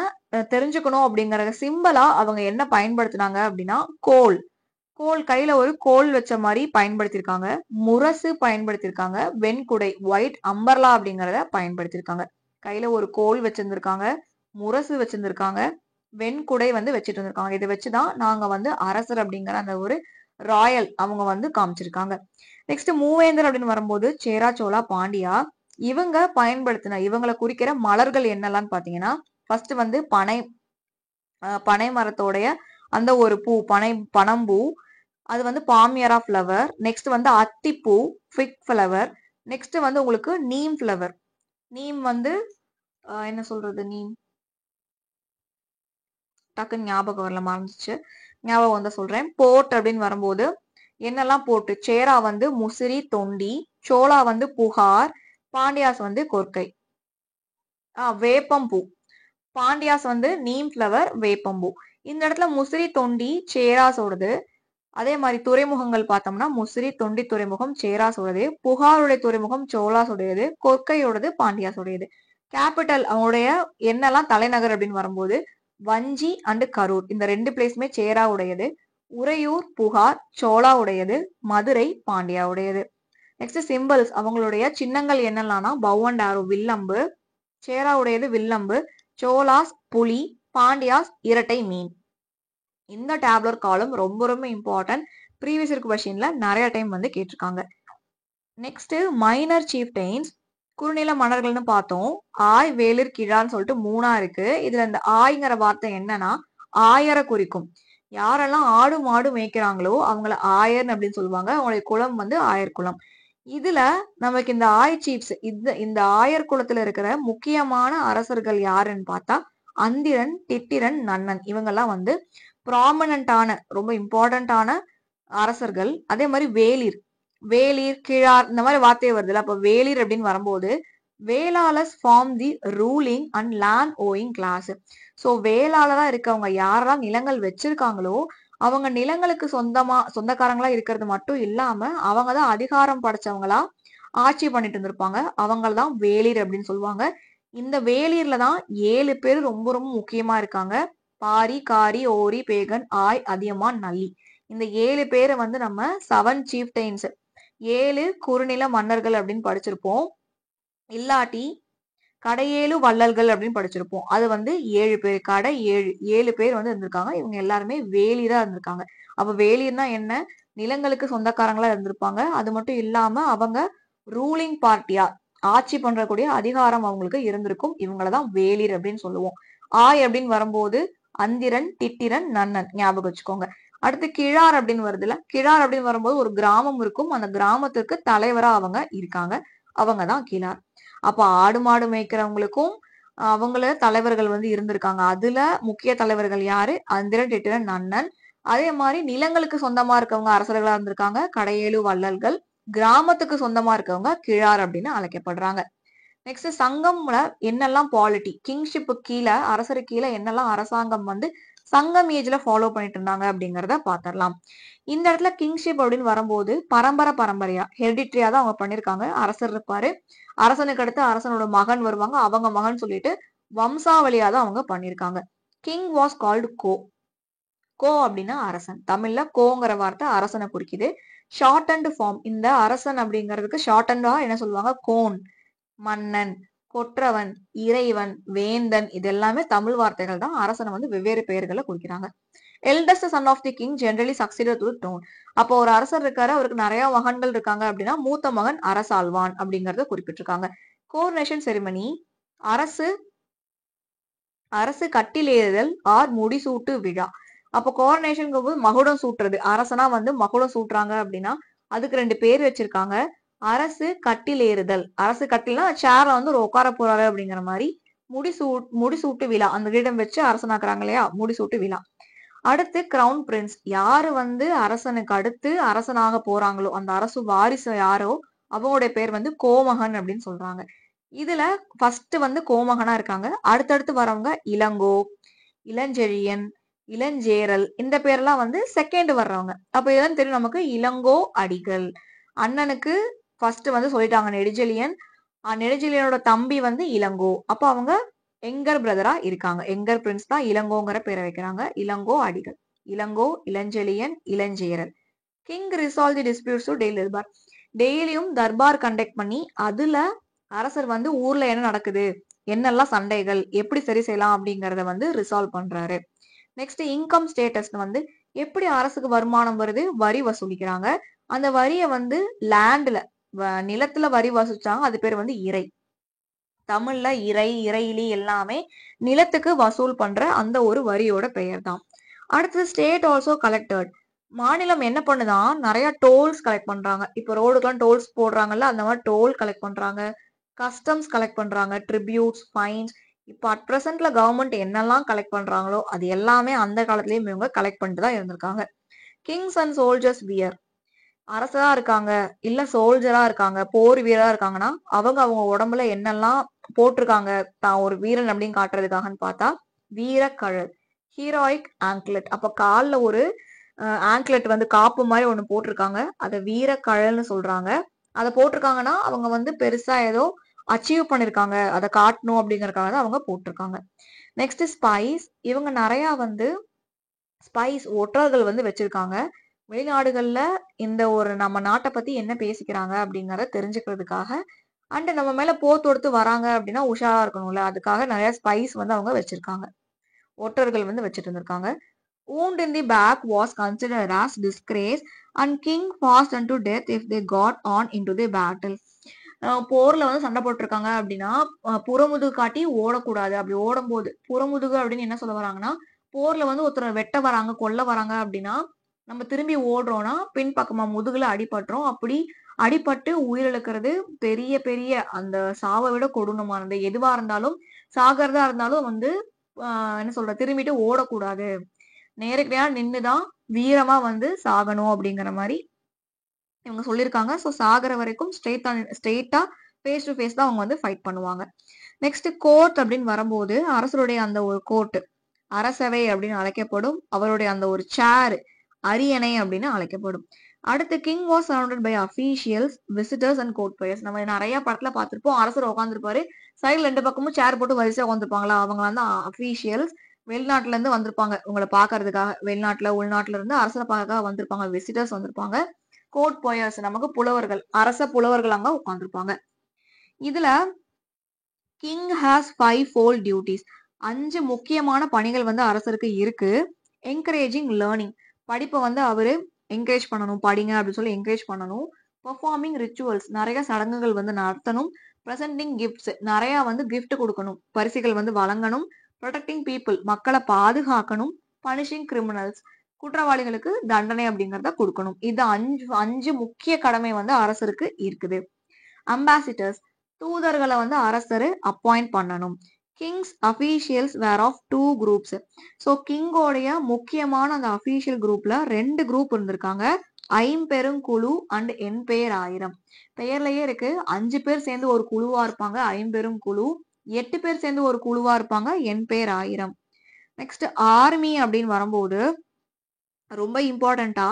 தெரிஞ்சுக்கணும். அப்படிங்கிற சிம்பிளா அவங்க என்ன பயன்படுத்தினாங்க அப்படின்னா கோல் கையில ஒரு கோல் வச்ச மாதிரி பயன்படுத்திருக்காங்க. முரசு பயன்படுத்திருக்காங்க. வெண்குடை ஒயிட் அம்பர்லா அப்படிங்கறத பயன்படுத்திருக்காங்க. கையில ஒரு கோல் வச்சிருந்திருக்காங்க, முரசு வச்சிருந்திருக்காங்க, வெண்குடை வந்து வச்சுட்டு இருந்திருக்காங்க. இதை வச்சுதான் நாங்க வந்து அரசர் அப்படிங்கிற அந்த ஒரு ராயல் அவங்க வந்து காமிச்சிருக்காங்க. நெக்ஸ்ட் மூவேந்தர் அப்படின்னு வரும்போது சேரா, சோழா, பாண்டியா. இவங்களை குறிக்கிற மலர்கள் என்னெல்லாம் பாத்தீங்கன்னா ஃபர்ஸ்ட் வந்து பனை மரத்தோடைய அந்த ஒரு பூ பனம்பூ, அது வந்து பாமியரா ஃபிளவர். நெக்ஸ்ட் வந்து அத்திப்பூ, ஃபிக் ஃபிளவர். நெக்ஸ்ட் வந்து உங்களுக்கு நீம் ஃபிளவர். நீம் வந்து என்ன சொல்றது, நீம் டக்குன்னு ஞாபகம் வரல, மறந்துச்சு. ஞாபகம் வந்து சொல்றேன். போர்ட் அப்படின்னு வரும்போது என்னெல்லாம் போட்டு சேரா வந்து முசிறி, தொண்டி, சோளா வந்து புகார், பாண்டியாஸ் வந்து கொற்கை. வேப்பம்பூ. பாண்டியாஸ் வந்து நீம் ஃபிளவர், வேப்பம்பூ. இந்த இடத்துல முசிறி, தொண்டி சேராஸோடது. அதே மாதிரி துறைமுகங்கள் பார்த்தோம்னா முசிறி, தொண்டி துறைமுகம் சேராஸோடது, புகாருடைய துறைமுகம் சோழாஸோடையது, கொற்கையோடது பாண்டியாஸோடையது. கேபிட்டல் அவங்களுடைய என்னெல்லாம் தலைநகர் அப்படின்னு வரும்போது வஞ்சி அண்ட் கரூர். இந்த 2 பிளேஸுமே சேரா உடையது. உறையூர், புகார் சோழா உடையது. மதுரை பாண்டியா உடையது. நெக்ஸ்ட் சிம்பிள்ஸ் அவங்களுடைய சின்னங்கள் என்னெல்லாம்னா பவ் அண்ட் ஆரோ வில்லம்பு. சேரா உடையது வில்லம்பு, சோலாஸ் புலி, பாண்டியாஸ் இரட்டை மீன். இந்த டேப்லர் காலம் ரொம்ப ரொம்ப இம்பார்ட்டன்ட். ப்ரீவியஸ் இயர் கொஸ்டின்ல நிறைய டைம் வந்து கேட்டிருக்காங்க. நெக்ஸ்ட் மைனர் சீஃப்டைன்ஸ் குறுநில மன்னர்கள்னு பார்த்தோம். ஆய், வேலிர், கிழார்னு சொல்லிட்டு 3 இருக்கு. இதுல இந்த ஆய்ங்கிற வார்த்தை என்னன்னா ஆயரை குறிக்கும். யாரெல்லாம் ஆடு மாடு மேய்க்கிறாங்களோ அவங்கள ஆயர்னு அப்படின்னு சொல்லுவாங்க. அவங்களுடைய குலம் வந்து ஆயர் குலம். இதுல நமக்கு இந்த ஆய் சீப்ஸ் இந்த ஆயர் குலத்துல இருக்கிற முக்கியமான அரசர்கள் யாருன்னு பார்த்தா அந்திரன், டிட்டிரன், நன்னன். இவங்கெல்லாம் வந்து ப்ராமினன்டான ரொம்ப இம்பார்ட்டன்டான அரசர்கள். அதே மாதிரி வேலிர், கிழார் இந்த மாதிரி வார்த்தை வருதுல்ல. அப்ப வேலிர் அப்படின்னு வரும்போது வேளாளர்ஸ் form the ruling and land owning class. So வேளாளரா இருக்கவங்க யாரெல்லாம் நிலங்கள் வச்சிருக்காங்களோ அவங்க நிலங்களுக்கு சொந்தக்காரங்களா இருக்கிறது மட்டும் இல்லாம அவங்க தான் அதிகாரம் படைச்சவங்களா ஆட்சி பண்ணிட்டு இருந்திருப்பாங்க. அவங்கதான் வேலிர் அப்படின்னு சொல்லுவாங்க. இந்த வேலிர்ல தான் 7 பேர் ரொம்ப ரொம்ப முக்கியமா இருக்காங்க. பாரி, காரி, ஓரி, பேகன், ஆய், அதியமான், நல்லி. இந்த 7 பேரை வந்து நம்ம 7 சீஃப்டைன்ஸ் 7 குறுநில மன்னர்கள் அப்படின்னு படிச்சிருப்போம். இல்லாட்டி கடையேழு வள்ளல்கள் அப்படின்னு படிச்சிருப்போம். அது வந்து 7 பேர், கடை 7 பேர் வந்து இருந்திருக்காங்க. இவங்க எல்லாருமே வேலிரா இருந்திருக்காங்க. அப்ப வேலிர்னா என்ன, நிலங்களுக்கு சொந்தக்காரங்களா இருந்திருப்பாங்க. அது மட்டும் இல்லாம அவங்க ரூலிங் பார்ட்டியா ஆட்சி பண்றக்கூடிய அதிகாரம் அவங்களுக்கு இருந்திருக்கும். இவங்களதான் வேலிர் அப்படின்னு சொல்லுவோம். ஆய் அப்படின்னு வரும்போது அந்திரன், டிட்டிரன், நன்னன் ஞாபகம் வச்சுக்கோங்க. அடுத்து கிழார் அப்படின்னு வருதுல. கிழார் அப்படின்னு வரும்போது ஒரு கிராமம் இருக்கும். அந்த கிராமத்துக்கு தலைவரா அவங்க இருக்காங்க. அவங்கதான் கிழார். அப்ப ஆடு மாடு மேய்க்கிறவங்களுக்கும் அவங்கள தலைவர்கள் வந்து இருந்திருக்காங்க. அதுல முக்கிய தலைவர்கள் யாரு? அந்திரன், டிட்டிரன், நன்னன். அதே மாதிரி நிலங்களுக்கு சொந்தமா இருக்கவங்க அரசர்களா இருந்திருக்காங்க. கடையேழு வள்ளல்கள். கிராமத்துக்கு சொந்தமா இருக்கவங்க கிழார் அப்படின்னு அழைக்கப்படுறாங்க. நெக்ஸ்ட் சங்கம்ல என்னெல்லாம் பாலிட்டி கிங்ஷிப்பு கீழே அரசருக்கு கீழே என்னெல்லாம் அரசாங்கம் வந்து சங்கம் ஏஜ்ல ஃபாலோ பண்ணிட்டு இருந்தாங்க அப்படிங்கறத பாத்திரலாம். இந்த இடத்துல கிங்ஷிப் அப்படின்னு வரும்போது பரம்பரையா ஹெரிடிட்ரியா தான் அவங்க பண்ணிருக்காங்க. அரசர் இருப்பாரு, அரசனுக்கு அடுத்து அரசனோட மகன் வருவாங்க, அவங்க மகன் சொல்லிட்டு வம்சாவளியா தான் அவங்க பண்ணிருக்காங்க. கிங் வாஸ் கால்டு கோ. கோ அப்படின்னா அரசன். தமிழ்ல கோங்கிற வார்த்தை அரசனை குறிக்குது. ஷார்ட் அண்ட் ஃபார்ம் இந்த அரசன் அப்படிங்கிறதுக்கு ஷார்ட் அண்டா என்ன சொல்லுவாங்க? கோன், மன்னன், கொற்றவன், இறைவன், வேந்தன், இது எல்லாமே தமிழ் வார்த்தைகள் தான். அரசனை வந்து வெவ்வேறு பெயர்களை குறிக்கிறாங்க. Eldest son of the king generally succeeded to throne. அப்போ ஒரு அரசர் இருக்காரு, அவருக்கு நிறைய மகன்கள் இருக்காங்க அப்படின்னா மூத்த மகன் அரசாழ்வான் அப்படிங்கறத குறிப்பிட்டிருக்காங்க. கோர்னேஷன் செரிமனி அரசு அரசு கட்டிலேறுதல் ஆர் முடிசூட்டு விழா. அப்போ கோரனேஷன் போது மகுடம் சூட்டுறது, அரசனா வந்து மகுடம் சூட்டுறாங்க அப்படின்னா அதுக்கு 2 பேர் வச்சிருக்காங்க. அரசு கட்டிலேறுதல், அரசு கட்டில்னா சேர்ல வந்து ஒரு உட்கார போறாரு அப்படிங்கிற மாதிரி. முடிசூட்டு விழா, அந்த கிரீடம் வச்சு அரசனாக்குறாங்க இல்லையா, முடிசூட்டு விழா. அடுத்து கிரவுன் பிரின்ஸ், யாரு வந்து அரசனுக்கு அடுத்து அரசனாக போறாங்களோ அந்த அரசு வாரிசு யாரோ அவங்களுடைய பேர் வந்து கோமகன் அப்படின்னு சொல்றாங்க. இதுல ஃபர்ஸ்ட் வந்து கோமகனா இருக்காங்க. அடுத்தடுத்து வரவங்க இளங்கோ, இளஞ்செழியன், இளஞ்சேரல், இந்த பேர்லாம் வந்து செகண்ட் வர்றவங்க. அப்ப இதுதான் தெரியும் நமக்கு இளங்கோ அடிகள். அண்ணனுக்கு ஃபர்ஸ்ட் வந்து சொல்லிட்டாங்க நெடுஞ்செழியன். நெடுஞ்செழியனோட தம்பி வந்து இளங்கோ. அப்ப அவங்க எங்கர் பிரதரா இருக்காங்க. எங்கர் பிரின்ஸ் தான் இளங்கோங்கிற பேரை வைக்கிறாங்க. Ilango Adigal, Ilango, Ilanchezhiyan, Ilancheral. King resolve the disputes to daily durbar. டெய்லியும் தர்பார் கண்டக்ட் பண்ணி அதுல அரசர் வந்து ஊர்ல என்ன நடக்குது, என்னெல்லாம் சண்டைகள், எப்படி சரி செய்யலாம் அப்படிங்கறத வந்து ரிசால்வ் பண்றாரு. நெக்ஸ்ட் இன்கம் ஸ்டேட்டஸ் வந்து எப்படி அரசுக்கு வருமானம் வருது, வரி வசூலிக்கிறாங்க. அந்த வரிய வந்து லேண்ட்ல நிலத்துல வரி வசூலிச்சாங்க, அது பேர் வந்து இறை. தமிழ்ல இறை, இறையிலி எல்லாமே நிலத்துக்கு வசூல் பண்ற அந்த ஒரு வரியோட பெயர் தான். அடுத்தது ஸ்டேட் ஆல்சோ கலெக்டட். மாநிலம் என்ன பண்ணுதான், நிறைய டோல்ஸ் கலெக்ட் பண்றாங்க. இப்போ ரோடுக்கெல்லாம் டோல்ஸ் போடுறாங்கல்ல, அந்த மாதிரி டோல் கலெக்ட் பண்றாங்க, கஸ்டம்ஸ் கலெக்ட் பண்றாங்க, ட்ரிபியூட்ஸ், ஃபைன்ஸ். இப்போ அட் பிரசன்ட்ல கவர்மெண்ட் என்னெல்லாம் கலெக்ட் பண்றாங்களோ அது எல்லாமே அந்த காலத்திலயும் இவங்க கலெக்ட் பண்ணிட்டு தான் இருந்திருக்காங்க. கிங்ஸ் அண்ட் சோல்ஜர்ஸ் வியர், அரசரா இருக்காங்க இல்ல சோல்ஜரா இருக்காங்க, போர் வீரரா இருக்காங்கன்னா அவங்க உடம்புல என்னெல்லாம் போட்டிருக்காங்க தான் ஒரு வீரன் அப்படின்னு காட்டுறதுக்காகன்னு பார்த்தா வீரக்கழல், ஹீரோயிக் ஆங்க்லெட். அப்ப கால்ல ஒரு ஆங்க்லெட் வந்து காப்பு மாதிரி ஒண்ணு போட்டிருக்காங்க, அதை வீரக்கழல்னு சொல்றாங்க. அதை போட்டிருக்காங்கன்னா அவங்க வந்து பெருசா ஏதோ அச்சீவ் பண்ணிருக்காங்க, அதை காட்டணும் அப்படிங்கறதுக்காக தான் அவங்க போட்டிருக்காங்க. நெக்ஸ்ட் ஸ்பைஸ், இவங்க நிறைய வந்து ஸ்பைஸ் ஒற்றர்கள் வந்து வச்சிருக்காங்க. வெளிநாடுகள்ல இந்த ஒரு நம்ம நாட்டை பத்தி என்ன பேசிக்கிறாங்க அப்படிங்கறத தெரிஞ்சுக்கிறதுக்காக. அண்ட் நம்ம மேல போர் தொடுத்து வராங்க அப்படின்னா உஷாரா இருக்கணும்ல, அதுக்காக நிறைய ஸ்பைஸ் வந்து அவங்க வச்சிருக்காங்க, ஒற்றர்கள் வந்து வச்சிட்டு இருந்திருக்காங்க. wound in the back was considered as disgrace and king forced unto death if they got on into the battle. போர்ல வந்து சண்டை போட்டிருக்காங்க அப்படின்னா புறமுதுகு காட்டி ஓடக்கூடாது. அப்படி ஓடும்போது புறமுதுகு அப்படின்னு என்ன சொல்ல வராங்கன்னா, போர்ல வந்து ஒருத்தர் வெட்ட வராங்க, கொல்ல வராங்க அப்படின்னா நம்ம திரும்பி ஓடுறோம்னா பின்பக்கமா முதுகுல அடிபட்டுரும். அப்படி அடிபட்டு உயிரிழக்கிறது பெரிய பெரிய அந்த சாவை விட கொடூரமானது. எதுவா இருந்தாலும், சாகிறதா இருந்தாலும் வந்து என்ன சொல்ற, திரும்பிட்டு ஓடக்கூடாது, நேருக்கு நேரா நின்னுதான் வீரமா வந்து சாகணும் அப்படிங்கிற மாதிரி இவங்க சொல்லியிருக்காங்க. ஸோ சாகிற வரைக்கும் ஸ்ட்ரெயிட்டா ஃபேஸ் டு ஃபேஸ் தான் அவங்க வந்து ஃபைட் பண்ணுவாங்க. நெக்ஸ்ட் கோர்ட் அப்படின்னு வரும்போது அரசருடைய அந்த ஒரு கோர்ட் அரசவை அப்படின்னு அழைக்கப்படும். அவருடைய அந்த ஒரு சேர் அரியணை அப்படின்னு அழைக்கப்படும். அடுத்து king was surrounded by officials, visitors and court players. நம்ம நிறைய படத்துல பார்த்திருப்போம், அரசர் உட்காந்துருப்பாரு, சைடுல 2 பக்கமும் சேர் போட்டு வரிசையா உட்காந்துருப்பாங்களா, அவங்க வந்து அஃபீஷியல்ஸ். வெளிநாட்டுல இருந்து வந்திருப்பாங்க உங்களை பாக்குறதுக்காக, வெளிநாட்டுல உள்நாட்டுல இருந்து அரசரை பார்க்க வந்திருப்பாங்க, விசிட்டர்ஸ் வந்திருப்பாங்க. கோர்ட் பிளேயர்ஸ் நமக்கு புலவர்கள், அரச புலவர்கள் அங்க உட்காந்துருப்பாங்க. இதுல கிங் ஹாஸ் 5 ஃபோல்ட் டியூட்டிஸ், 5 முக்கியமான பணிகள் வந்து அரசருக்கு இருக்கு. என்கரேஜிங் லேர்னிங், படிப்பை வந்து அவரு என்கரேஜ் பண்ணணும், படிங்க அப்படின்னு சொல்லி என்கரேஜ் பண்ணணும். பெர்ஃபார்மிங் ரிச்சுவல்ஸ், நிறைய சடங்குகள் வந்து நடத்தணும். பிரசன்டிங் கிஃப்ட்ஸ், நிறைய வந்து கிஃப்ட் கொடுக்கணும், பரிசுகள் வந்து வழங்கணும். ப்ரொடெக்டிங் பீப்புள், மக்களை பாதுகாக்கணும். பனிஷிங் கிரிமினல்ஸ், குற்றவாளிகளுக்கு தண்டனை அப்படிங்கறத கொடுக்கணும். இது 5 முக்கிய கடமை வந்து அரசருக்கு இருக்குது. அம்பாசிடர்ஸ், தூதர்களை வந்து அரசரு அப்பாயிண்ட் பண்ணணும். Kings officials were of 2 groups. So கிங்கோடைய முக்கியமான அந்த அஃபீஷியல் குரூப்ல 2 குரூப் இருந்திருக்காங்க. ஐம்பெருங்குழு அண்ட் எண்பேர் ஆயிரம். பெயர்லயே இருக்கு. 5 பேர் சேர்ந்து ஒரு குழுவா இருப்பாங்க ஐம்பெரும் குழு. 8 பேர் சேர்ந்து ஒரு குழுவா இருப்பாங்க எண்பேர் ஆயிரம். நெக்ஸ்ட் ஆர்மி அப்படின்னு வரும்போது ரொம்ப இம்பார்ட்டண்டா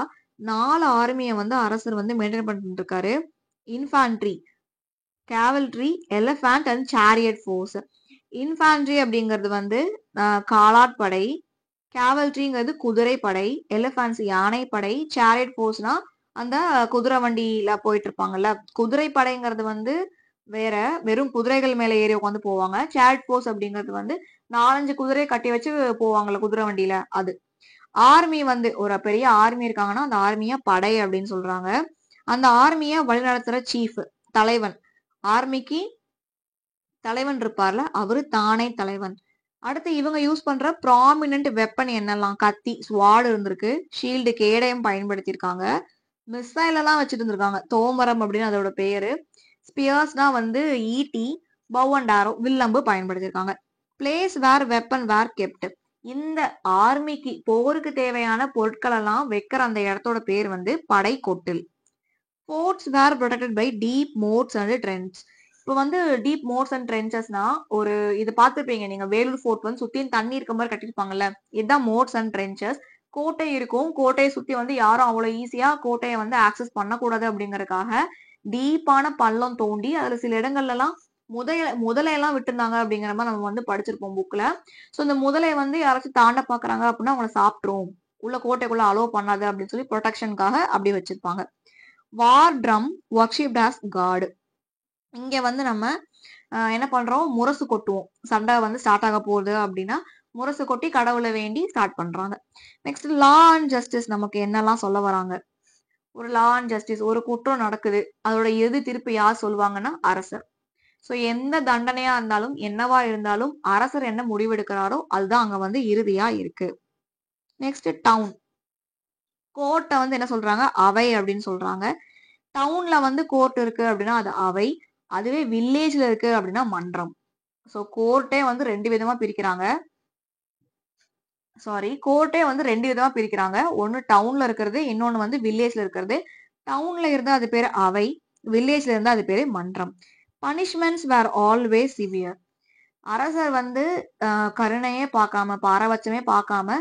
4 ஆர்மியை வந்து அரசர் வந்து மெயின்டைன் பண்ணிட்டு இருக்காரு. Infantry, cavalry, elephant and chariot force. Infantry அப்படிங்கிறது வந்து காலாட்படை, கேவல்ட்ரிங்கிறது குதிரை படை, எலிஃபண்ட்ஸ் யானை படை, சேரியட் ஃபோர்ஸ்னா அந்த குதிரை வண்டியில போயிட்டு இருப்பாங்கல்ல. குதிரை படைங்கிறது வந்து வேற, வெறும் குதிரைகள் மேல ஏறி உட்காந்து போவாங்க. சேரியட் ஃபோர்ஸ் அப்படிங்கிறது வந்து 4-5 குதிரையை கட்டி வச்சு போவாங்கல்ல குதிரை வண்டியில, அது. ஆர்மி வந்து ஒரு பெரிய ஆர்மி இருக்காங்கன்னா அந்த ஆர்மியா படை அப்படின்னு சொல்றாங்க. அந்த ஆர்மியை வழிநடத்துற சீஃப், தலைவன். ஆர்மிக்கு தலைவன் இருப்பார்ல, அவரு தானே தலைவன். அடுத்து இவங்க யூஸ் பண்ற ப்ராமினன்ட் வெப்பன் என்னெல்லாம்? கத்தி, ஸ்வாட் இருந்திருக்கு. ஷீல்டு, கேடயம் பயன்படுத்தியிருக்காங்க. மிசைல் எல்லாம் வச்சுட்டு இருந்திருக்காங்க. தோமரம் அப்படின்னு அதோட பேரு. ஸ்பியர்ஸ்னா வந்து ஈட்டி, பவ் அண்ட் ஆரோ, வில்லம்பு பயன்படுத்தியிருக்காங்க. Place where weapon were kept. இந்த ஆர்மிக்கு போருக்கு தேவையான பொருட்கள் எல்லாம் வைக்கிற அந்த இடத்தோட பேர் வந்து படை கொட்டில். Forts were protected by deep moats and trench. இப்போ வந்து டீப் மோட்ஸ் அண்ட் ட்ரென்ச்சஸ்னா ஒரு இது பார்த்துருப்பீங்க நீங்க, வேலூர் ஃபோர்ட் வந்து சுத்தியும் தண்ணி இருக்க மாதிரி கட்டிருப்பாங்கல்ல, இதுதான் மோட்ஸ் அண்ட் ட்ரென்ச்சஸ். கோட்டை இருக்கும், கோட்டையை சுத்தி வந்து யாரும் அவ்வளவு ஈஸியா கோட்டையை வந்து ஆக்சஸ் பண்ணக்கூடாது அப்படிங்கறதுக்காக டீப்பான பள்ளம் தோண்டி அதுல சில இடங்கள்ல எல்லாம் முதலையெல்லாம் விட்டுருந்தாங்க அப்படிங்கிற மாதிரி நம்ம வந்து படிச்சிருப்போம் புக்ல. ஸோ இந்த முதலை வந்து யாராச்சும் தாண்ட பாக்குறாங்க அப்படின்னா அவங்கள சாப்பிட்டுரும், உள்ள கோட்டைக்குள்ள அலோவ் பண்ணாது அப்படின்னு சொல்லி ப்ரொடெக்ஷனுக்காக அப்படி வச்சிருப்பாங்க. வார் ட்ரம் ஒர்க்ஷிப்ட் ஆஸ் காட். இங்க வந்து நம்ம என்ன பண்றோம், முரசு கொட்டுவோம். சண்டை வந்து ஸ்டார்ட் ஆக போகுது அப்படின்னா முரசு கொட்டி கடவுளை வேண்டி ஸ்டார்ட் பண்றாங்க. Next law and justice. நமக்கு என்னெல்லாம் சொல்ல வராங்க? ஒரு லா அண்ட் ஜஸ்டிஸ், ஒரு குற்றம் நடக்குது, அதோட இறுதி தீர்ப்பு யார் சொல்லுவாங்கன்னா அரசர். ஸோ எந்த தண்டனையா இருந்தாலும் என்னவா இருந்தாலும் அரசர் என்ன முடிவெடுக்கிறாரோ அதுதான் அங்க வந்து இறுதியா இருக்கு. Next town. கோர்ட்டை வந்து என்ன சொல்றாங்க? அவை அப்படின்னு சொல்றாங்க. டவுன்ல வந்து கோர்ட் இருக்கு அப்படின்னா அது அவை. அதுவே வில்லேஜ்ல இருக்கு அப்படின்னா மன்றம். ஸோ கோர்ட்டே வந்து 2 விதமா பிரிக்கிறாங்க. கோர்ட்டே வந்து 2 விதமா பிரிக்கிறாங்க. ஒன்னு டவுன்ல இருக்கிறது, இன்னொன்னு வந்து வில்லேஜ்ல இருக்கிறது. டவுன்ல இருந்தா அது பேரு அவை, வில்லேஜ்ல இருந்தா அது பேரு மன்றம். பனிஷ்மெண்ட்ஸ் வேர் ஆல்வேஸ் சிவியர். அரசர் வந்து கருணையே பார்க்காம, பாரபட்சமே பார்க்காம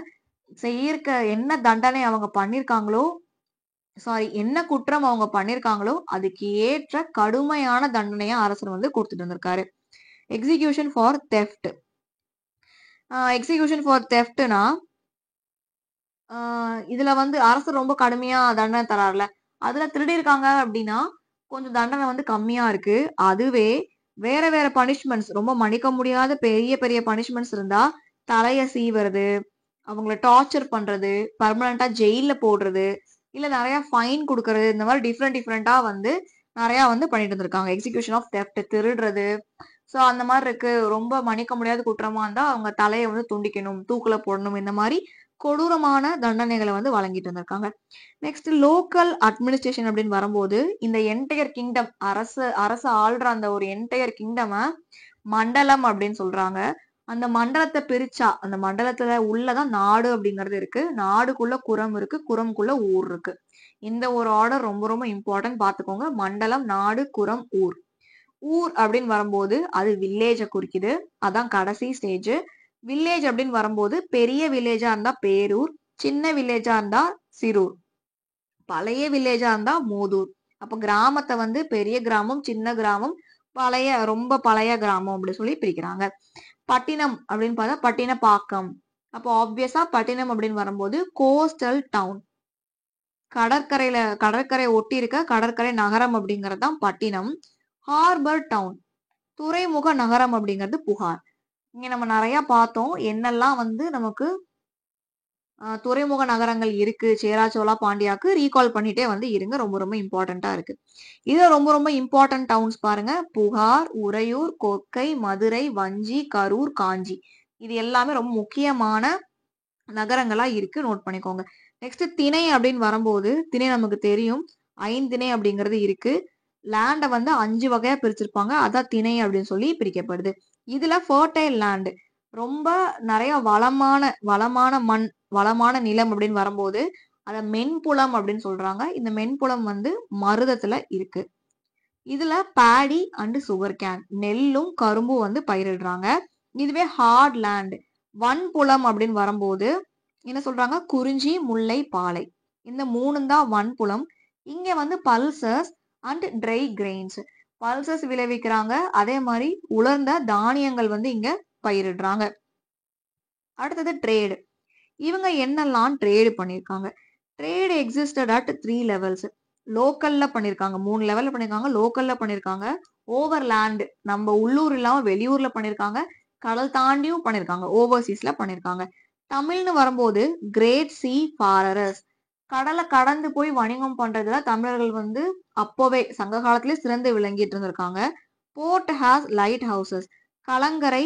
செய்யிருக்க என்ன தண்டனை அவங்க பண்ணிருக்காங்களோ, என்ன குற்றம் அவங்க பண்ணிருக்காங்களோ அதுக்கு ஏற்ற கடுமையான தண்டனையா அரசர் வந்து கொடுத்துட்டு வந்திருக்காரு. Execution for theft. Execution for தெஃப்ட்னா இதுல வந்து அரசர் ரொம்ப கடுமையா தண்டனை தராருல, அதுல திருடி இருக்காங்க அப்படின்னா கொஞ்சம் தண்டனை வந்து கம்மியா இருக்கு. அதுவே வேற வேற பனிஷ்மெண்ட்ஸ், ரொம்ப மன்னிக்க முடியாத பெரிய பெரிய பனிஷ்மெண்ட்ஸ் இருந்தா தலைய சீவுறது, அவங்கள டார்ச்சர் பண்றது, பர்மனண்டா ஜெயில போடுறது, இல்ல நிறைய ஃபைன் கொடுக்கறது, இந்த மாதிரி டிஃப்ரெண்டா வந்து நிறைய வந்து பண்ணிட்டு இருந்திருக்காங்க. எக்ஸிகியூஷன் ஆஃப் தெஃப்ட், திருடுறது. ஸோ அந்த மாதிரி இருக்கு. ரொம்ப மன்னிக்க முடியாத குற்றமா இருந்தா அவங்க தலையை வந்து துண்டிக்கணும், தூக்குல போடணும், இந்த மாதிரி கொடூரமான தண்டனைகளை வந்து வழங்கிட்டு இருந்திருக்காங்க. நெக்ஸ்ட் லோக்கல் அட்மினிஸ்ட்ரேஷன் அப்படின்னு வரும்போது இந்த என்டையர் கிங்டம், அரசு ஆள்ற அந்த ஒரு என்டையர் கிங்டம் மண்டலம் அப்படின்னு சொல்றாங்க. அந்த மண்டலத்தை பிரிச்சா அந்த மண்டலத்துல உள்ளதான் நாடு அப்படிங்கிறது இருக்கு. நாடுக்குள்ள குரம் இருக்கு, குரம்குள்ள ஊர் இருக்கு. இந்த ஒரு ஆர்டர் ரொம்ப ரொம்ப இம்பார்ட்டன்ட், பாத்துக்கோங்க. மண்டலம், நாடு, குரம், ஊர். ஊர் அப்படின்னு வரும்போது அது வில்லேஜ குறிக்குது, அதான் கடைசி ஸ்டேஜ். வில்லேஜ் அப்படின்னு வரும்போது பெரிய வில்லேஜா இருந்தா பேரூர், சின்ன வில்லேஜா இருந்தா சிரூர், பழைய வில்லேஜா இருந்தா மோதூர். அப்ப கிராமத்தை வந்து பெரிய கிராமம், சின்ன கிராமம், பழைய ரொம்ப பழைய கிராமம் அப்படி சொல்லி பிரிக்கிறாங்க. பட்டினம் அப்படின்னு பார்த்தா பட்டினப்பாக்கம். அப்போ ஆப்வியஸா பட்டினம் அப்படின்னு வரும்போது கோஸ்டல் டவுன், கடற்கரை ஒட்டி இருக்க கடற்கரை நகரம் அப்படிங்கிறது தான் பட்டினம். ஹார்பர் டவுன், துறைமுக நகரம் அப்படிங்கிறது புகார். இங்க நம்ம நிறைய பார்த்தோம் என்னெல்லாம் வந்து நமக்கு துறைமுக நகரங்கள் இருக்கு சேரா சோழா பாண்டியாக்கு. ரீகால் பண்ணிட்டே வந்து இருங்க, ரொம்ப ரொம்ப இம்பார்ட்டண்டா இருக்கு. இது ரொம்ப ரொம்ப இம்பார்ட்டன்ட் டவுன்ஸ் பாருங்க. புகார், உறையூர், கொக்கை, மதுரை, வஞ்சி, கரூர், காஞ்சி. இது எல்லாமே ரொம்ப முக்கியமான நகரங்களா இருக்கு, நோட் பண்ணிக்கோங்க. நெக்ஸ்ட் திணை அப்படின்னு வரும்போது திணை நமக்கு தெரியும், 5 திணை அப்படிங்கிறது இருக்கு. லேண்டை வந்து 5 வகையா பிரிச்சிருப்பாங்க, அதான் திணை அப்படின்னு சொல்லி பிரிக்கப்படுது. இதுல ஃபர்டைல் லேண்ட் ரொம்ப நிறைய வளமான மண், வளமான நிலம் அப்படின்னு வரும்போது அத மென்புலம் அப்படின்னு சொல்றாங்க. இந்த மென்புலம் வந்து மருதத்துல இருக்கு. இதுல பேடி அண்ட் சுகர் கேன், நெல்லும் கரும்பும் வந்து பயிரிடுறாங்க. இதுவே ஹார்ட் லேண்ட், வன்புலம் அப்படின்னு வரும்போது என்ன சொல்றாங்க, குறிஞ்சி, முல்லை, பாலை, இந்த மூணும் தான் வன்புலம். இங்க வந்து pulses and dry grains, pulses விளைவிக்கிறாங்க, அதே மாதிரி உலர்ந்த தானியங்கள் வந்து இங்க பயிரிடுறாங்க. அடுத்தது ட்ரேடு. இவங்க என்னெல்லாம் ட்ரேடு பண்ணியிருக்காங்க? Trade existed at 3 levels. லோக்கல்ல பண்ணியிருக்காங்க, 3 லெவல்ல பண்ணியிருக்காங்க. லோக்கல்ல பண்ணியிருக்காங்க, ஓவர் லேண்ட் நம்ம உள்ளூர் இல்லாம வெளியூர்ல பண்ணியிருக்காங்க, கடல் தாண்டியும் பண்ணியிருக்காங்க, ஓவர்சீஸ்ல பண்ணியிருக்காங்க. தமிழ்னு வரும்போது கிரேட் சி ஃபாரரர்ஸ், கடலை கடந்து போய் வணிகம் பண்றதுல தமிழர்கள் வந்து அப்போவே சங்க காலத்திலே சிறந்து விளங்கிட்டு இருந்திருக்காங்க. போர்ட் ஹாஸ் லைட் ஹவுசஸ், கலங்கரை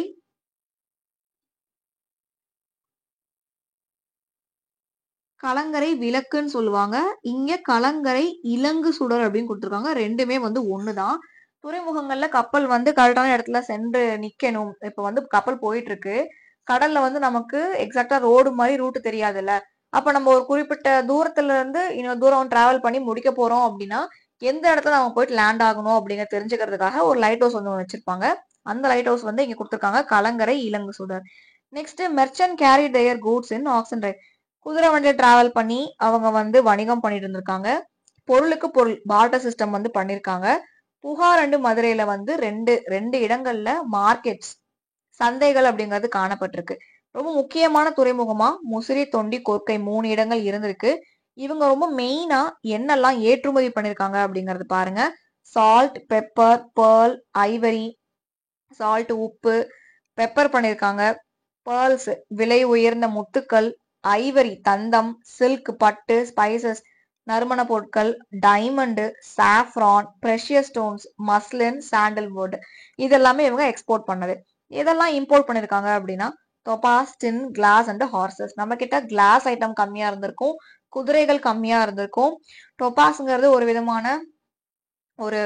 கலங்கரை விளக்குன்னு சொல்லுவாங்க. இங்க கலங்கரை இலங்கு சுடர் அப்படின்னு கொடுத்துருக்காங்க. ரெண்டுமே வந்து ஒண்ணுதான். துறைமுகங்கள்ல கப்பல் வந்து கரெக்டான இடத்துல சென்று நிக்கணும். இப்ப வந்து கப்பல் போயிட்டு இருக்கு, கடல்ல வந்து நமக்கு எக்ஸாக்டா ரோடு மாதிரி ரூட் தெரியாதுல்ல. அப்ப நம்ம ஒரு குறிப்பிட்ட தூரத்துல இருந்து இன்னொரு தூரம் டிராவல் பண்ணி முடிக்க போறோம் அப்படின்னா எந்த இடத்துல நம்ம போயிட்டு லேண்ட் ஆகணும் அப்படிங்கிற தெரிஞ்சுக்கிறதுக்காக ஒரு லைட் ஹவுஸ் வந்து வச்சிருப்பாங்க. அந்த லைட் ஹவுஸ் வந்து இங்க கொடுத்துருக்காங்க, கலங்கரை இலங்கு சுடர். Next merchant carry their goods in action right, குதிரை வண்டியில டிராவல் பண்ணி அவங்க வந்து வணிகம் பண்ணிட்டு இருந்திருக்காங்க. பொருளுக்கு பொருள் பார்ட்டர் சிஸ்டம் வந்து பண்ணிருக்காங்க. புகார் அண்டு மதுரையில வந்து ரெண்டு ரெண்டு இடங்கள்ல மார்க்கெட்ஸ், சந்தைகள் அப்படிங்கிறது காணப்பட்டிருக்கு. ரொம்ப முக்கியமான துறைமுகமா முசிறி, தொண்டி, கொர்க்கை 3 இடங்கள் இருந்திருக்கு. இவங்க ரொம்ப மெயினா என்னெல்லாம் ஏற்றுமதி பண்ணிருக்காங்க அப்படிங்கறது பாருங்க. Salt, pepper, pearl, Ivory, salt உப்பு, பெப்பர் பண்ணிருக்காங்க, பேர்ல்ஸ் விலை உயர்ந்த முத்துக்கள், ஐவரி தந்தம், சில்க் பட்டு, ஸ்பைசஸ் நறுமண பொருட்கள், diamond, saffron, precious stones, muslin, sandalwood, இதெல்லாமே இவங்க எக்ஸ்போர்ட் பண்ணது. இதெல்லாம் இம்போர்ட் பண்ணிருக்காங்க அப்படின்னா topaz, tin, glass and horses. நம்ம கிட்ட கிளாஸ் ஐட்டம் கம்மியா இருந்திருக்கும், குதிரைகள் கம்மியா இருந்திருக்கும். டொபாஸ்ங்கிறது ஒரு விதமான ஒரு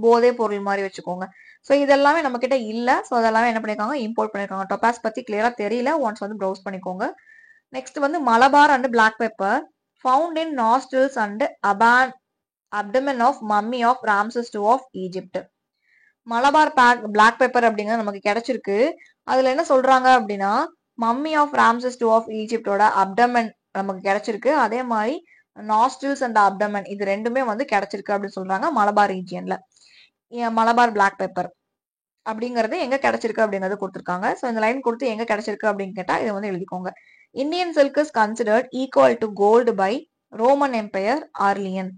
போதை பொருள் மாதிரி வச்சுக்கோங்க. ஸோ இதெல்லாமே நம்ம கிட்ட இல்ல. ஸோ அதெல்லாமே என்ன பண்ணிருக்காங்க, இம்போர்ட் பண்ணிருக்காங்க. டொபாஸ் பத்தி கிளியரா தெரியல, ஒன்ஸ் வந்து ப்ரௌஸ் பண்ணிக்கோங்க. நெக்ஸ்ட் வந்து Malabar and black pepper found in nostrils and abdomen of mummy of Ramses II of Egypt. Malabar black pepper அப்படிங்கிறது நமக்கு கிடைச்சிருக்கு. அதுல என்ன சொல்றாங்க அப்படின்னா mummy of Ramses II of ஈஜிப்டோட அப்டமன் நமக்கு கிடைச்சிருக்கு. அதே மாதிரி நாஸ்ட்ரில்ஸ் அண்ட் அப்டமன் இது ரெண்டுமே வந்து கிடைச்சிருக்கு அப்படின்னு சொல்றாங்க மலபார் ரீஜியன்ல. மலபார் பிளாக் பெப்பர் அப்படிங்கிறது எங்க கிடைச்சிருக்கு அப்படிங்கறது கொடுத்துருக்காங்க. ஸோ இந்த லைன் கொடுத்து எங்க கிடைச்சிருக்கு அப்படின்னு கேட்டா இதை வந்து எழுதிக்கோங்க. Indian silk is considered equal to gold by Roman empire Aurelian.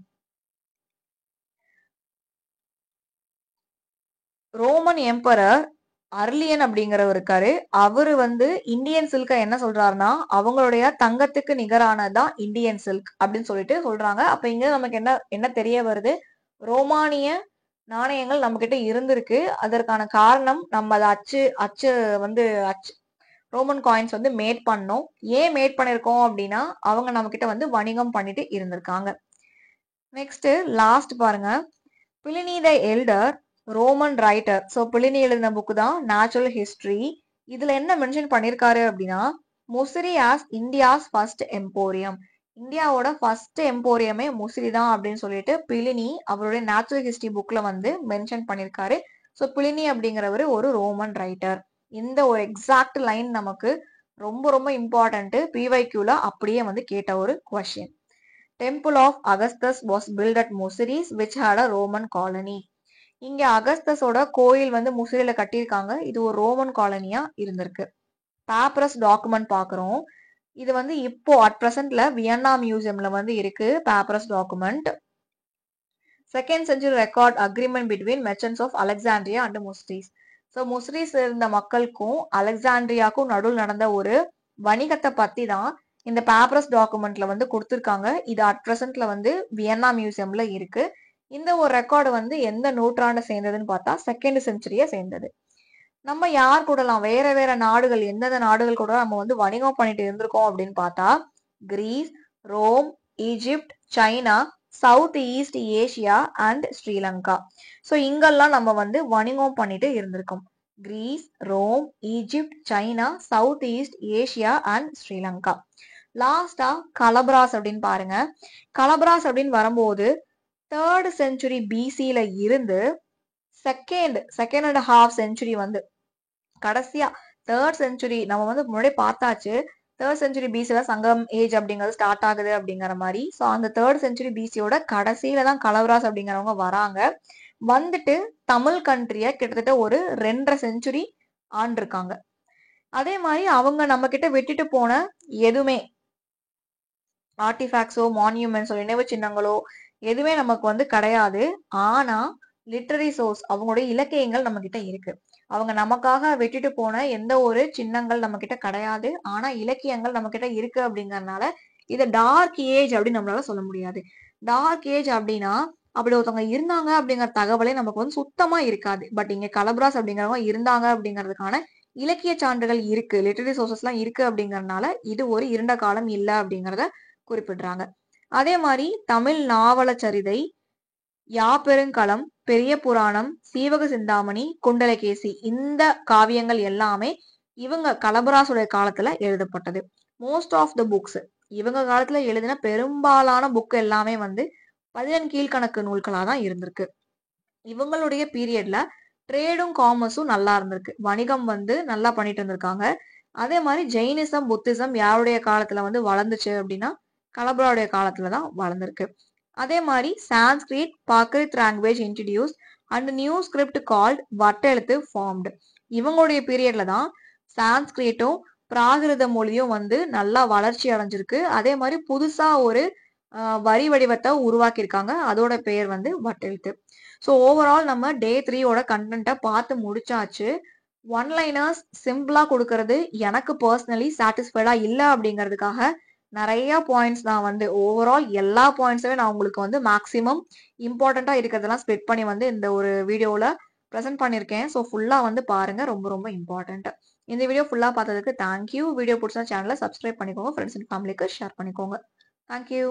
Roman emperor Aurelian அப்படிங்கிறவர் இருக்காரு. அவரு வந்து இந்தியன் சில்க என்ன சொல்றாருன்னா அவங்களுடைய தங்கத்துக்கு நிகரானதான் இந்தியன் சில்க் அப்படின்னு சொல்லிட்டு சொல்றாங்க. அப்ப இங்க நமக்கு என்ன என்ன தெரிய வருது, ரோமானிய நாணயங்கள் நம்ம கிட்ட இருந்திருக்கு. அதற்கான காரணம் நம்ம அதை அச்சு வந்து ரோமன் காயின்ஸ் வந்து மேட் பண்ணோம். ஏன் மேட் பண்ணிருக்கோம் அப்படின்னா அவங்க நம்ம கிட்ட வந்து வணிகம் பண்ணிட்டு இருந்திருக்காங்க. நெக்ஸ்ட் லாஸ்ட் பாருங்க, பிளினி த elder Roman writer. So Pliny எழுதின புக்கு தான் நேச்சுரல் ஹிஸ்டரி. இதுல என்ன மென்ஷன் பண்ணிருக்காரு அப்படின்னா Musiri as India's first emporium, இந்தியாவோட ஃபர்ஸ்ட் எம்போரியமே முசிறி தான் அப்படின்னு சொல்லிட்டு பிளினி அவருடைய நேச்சுரல் ஹிஸ்டரி புக்ல வந்து மென்ஷன் பண்ணிருக்காரு. ஸோ பிளினி அப்படிங்கிறவர் ஒரு ரோமன் ரைட்டர். இந்த ஒரு எக்ஸாக்ட் லைன் நமக்கு ரொம்ப ரொம்ப இம்பார்ட்டன்ட், பிவைக்யூல அப்படியே வந்து கேட்ட ஒரு question. Temple of Augustus was built at Muziris which had a Roman colony. இங்க அகஸ்தஸோட கோயில் வந்து முசிறியில கட்டியிருக்காங்க. இது ஒரு ரோமன் காலனியா இருந்திருக்கு. பேப்பரஸ் டாக்குமெண்ட் பாக்குறோம். இது வந்து இப்போ அட் பிரசன்ட்ல வியன்னா மியூசியம்ல வந்து இருக்கு papyrus document. 2nd century record agreement between merchants of Alexandria and Muziris. So Muziris இருந்த மக்களுக்கும் அலெக்சாண்ட்ரியாக்கும் நடுவில் நடந்த ஒரு வணிகத்தை பத்தி தான் இந்த பேப்பரஸ் டாக்குமெண்ட்ல வந்து கொடுத்துருக்காங்க. இது அட் பிரசன்ட்ல வந்து வியன்னா மியூசியம்ல இருக்கு. இந்த ஒரு ரெக்கார்டு வந்து எந்த நூற்றாண்டை சேர்ந்ததுன்னு பார்த்தா 2nd செஞ்சுரியை சேர்ந்தது. நம்ம யார் கூடலாம் வேற வேற நாடுகள், எந்தெந்த நாடுகள் கூட நம்ம வந்து வணிகம் பண்ணிட்டு இருந்திருக்கோம் அப்படின்னு பார்த்தா Greece, Rome, Egypt, China, South East Asia and Sri Lanka. So இங்கெல்லாம் நம்ம வந்து வணிகம் பண்ணிட்டு இருந்திருக்கோம். Greece, Rome, Egypt, China, South East Asia and Sri Lanka. லாஸ்டா கலப்ராஸ் அப்படின்னு பாருங்க. கலப்ராஸ் அப்படின்னு வரும்போது 3rd century BC-ல இருந்து செகண்ட் அண்ட் ஹாஃப் செஞ்சுரி வந்து கடைசியா 3rd century நம்ம வந்து முன்னாடி பார்த்தாச்சு. 3rd century BC-ல சங்கம் ஏஜ் அப்படிங்கிறது ஸ்டார்ட் ஆகுது அப்படிங்கிற மாதிரி. ஸோ அந்த 3rd century BC-யோட கடைசியில தான் கலவராஸ் அப்படிங்கிறவங்க வராங்க. வந்துட்டு தமிழ் கண்ட்ரிய கிட்டத்தட்ட ஒரு 2.5 செஞ்சுரி ஆண்டிருக்காங்க. அதே மாதிரி அவங்க நம்ம கிட்ட விட்டுட்டு போன எதுவுமே ஆர்டிஃபேக்ட்ஸோ மான்யூமெண்ட்ஸோ நினைவு சின்னங்களோ எதுவுமே நமக்கு வந்து கிடையாது. ஆனா லிட்டரரி சோர்ஸ் அவங்களுடைய இலக்கியங்கள் நம்ம கிட்ட இருக்கு. அவங்க நமக்காக விட்டுட்டு போன எந்த ஒரு சின்னங்கள் நம்ம கிட்ட கிடையாது. ஆனா இலக்கியங்கள் நம்ம கிட்ட இருக்கு அப்படிங்கறதுனால இத டார்க் ஏஜ் அப்படின்னு நம்மளால சொல்ல முடியாது. டார்க் ஏஜ் அப்படின்னா அப்படி ஒருத்தவங்க இருந்தாங்க அப்படிங்கிற தகவலே நமக்கு வந்து சுத்தமா இருக்காது. பட் இங்க கலப்ராஸ் அப்படிங்கிறவங்க இருந்தாங்க அப்படிங்கிறதுக்கான இலக்கிய சான்றுகள் இருக்கு, லிட்டரரி சோர்சஸ் எல்லாம் இருக்கு அப்படிங்கறதுனால இது ஒரு இருண்ட காலம் இல்ல அப்படிங்கறத குறிப்பிடுறாங்க. அதே மாதிரி தமிழ் நாவல சரிதை, யாப்பெருங்களம், பெரிய புராணம், சீவக சிந்தாமணி, குண்டலகேசி இந்த காவியங்கள் எல்லாமே இவங்க கலபராசுடைய காலத்துல எழுதப்பட்டது. மோஸ்ட் ஆஃப் த புக்ஸ் இவங்க காலத்துல எழுதின பெரும்பாலான புக் எல்லாமே வந்து 15 கீழ்கணக்கு நூல்களா தான் இருந்திருக்கு. இவங்களுடைய பீரியட்ல ட்ரேடும் காமர்ஸும் நல்லா இருந்திருக்கு. வணிகம் வந்து நல்லா பண்ணிட்டு இருந்திருக்காங்க. அதே மாதிரி ஜெயினிசம், புத்திசம் யாருடைய காலத்துல வந்து வளர்ந்துச்சு அப்படின்னா கலபராவுடைய காலத்துலதான் வளர்ந்திருக்கு. அதே மாதிரி Sanskrit, Prakrit language introduce and new script called Vatteluttu formed. இவங்களுடைய பீரியட்ல தான் சான்ஸ்கிரிட்டும் பிராகிருத மொழியும் வந்து நல்லா வளர்ச்சி அடைஞ்சிருக்கு. அதே மாதிரி புதுசா ஒரு வரி வடிவத்தை உருவாக்கியிருக்காங்க. அதோட பெயர் வந்து வட்டெழுத்து. ஸோ ஓவரால் நம்ம டே 3யோட கண்டென்ட்டை பார்த்து முடிச்சாச்சு. ஒன் லைனர்ஸ் சிம்பிளா கொடுக்கறது எனக்கு பர்சனலி சாட்டிஸ்ஃபைடா இல்லை அப்படிங்கிறதுக்காக நிறைய பாயிண்ட்ஸ் நான் வந்து ஓவரால் எல்லா பாயிண்ட்ஸுமே நான் உங்களுக்கு வந்து மேக்ஸிமம் இம்பார்ட்டண்டா இருக்கிறதெல்லாம் ஸ்ப்ளிட் பண்ணி வந்து இந்த ஒரு வீடியோவில் ப்ரெசென்ட் பண்ணியிருக்கேன். ஸோ ஃபுல்லாக வந்து பாருங்க, ரொம்ப ரொம்ப இம்பார்ட்டன்ட். இந்த வீடியோ ஃபுல்லாக பார்த்ததுக்கு தேங்க்யூ. வீடியோ பிடிச்ச சேனலை சப்ஸ்கிரைப் பண்ணிக்கோங்க, ஃப்ரெண்ட்ஸ் அண்ட் ஃபேமிலிக்கு ஷேர் பண்ணிக்கோங்க. தேங்க்யூ.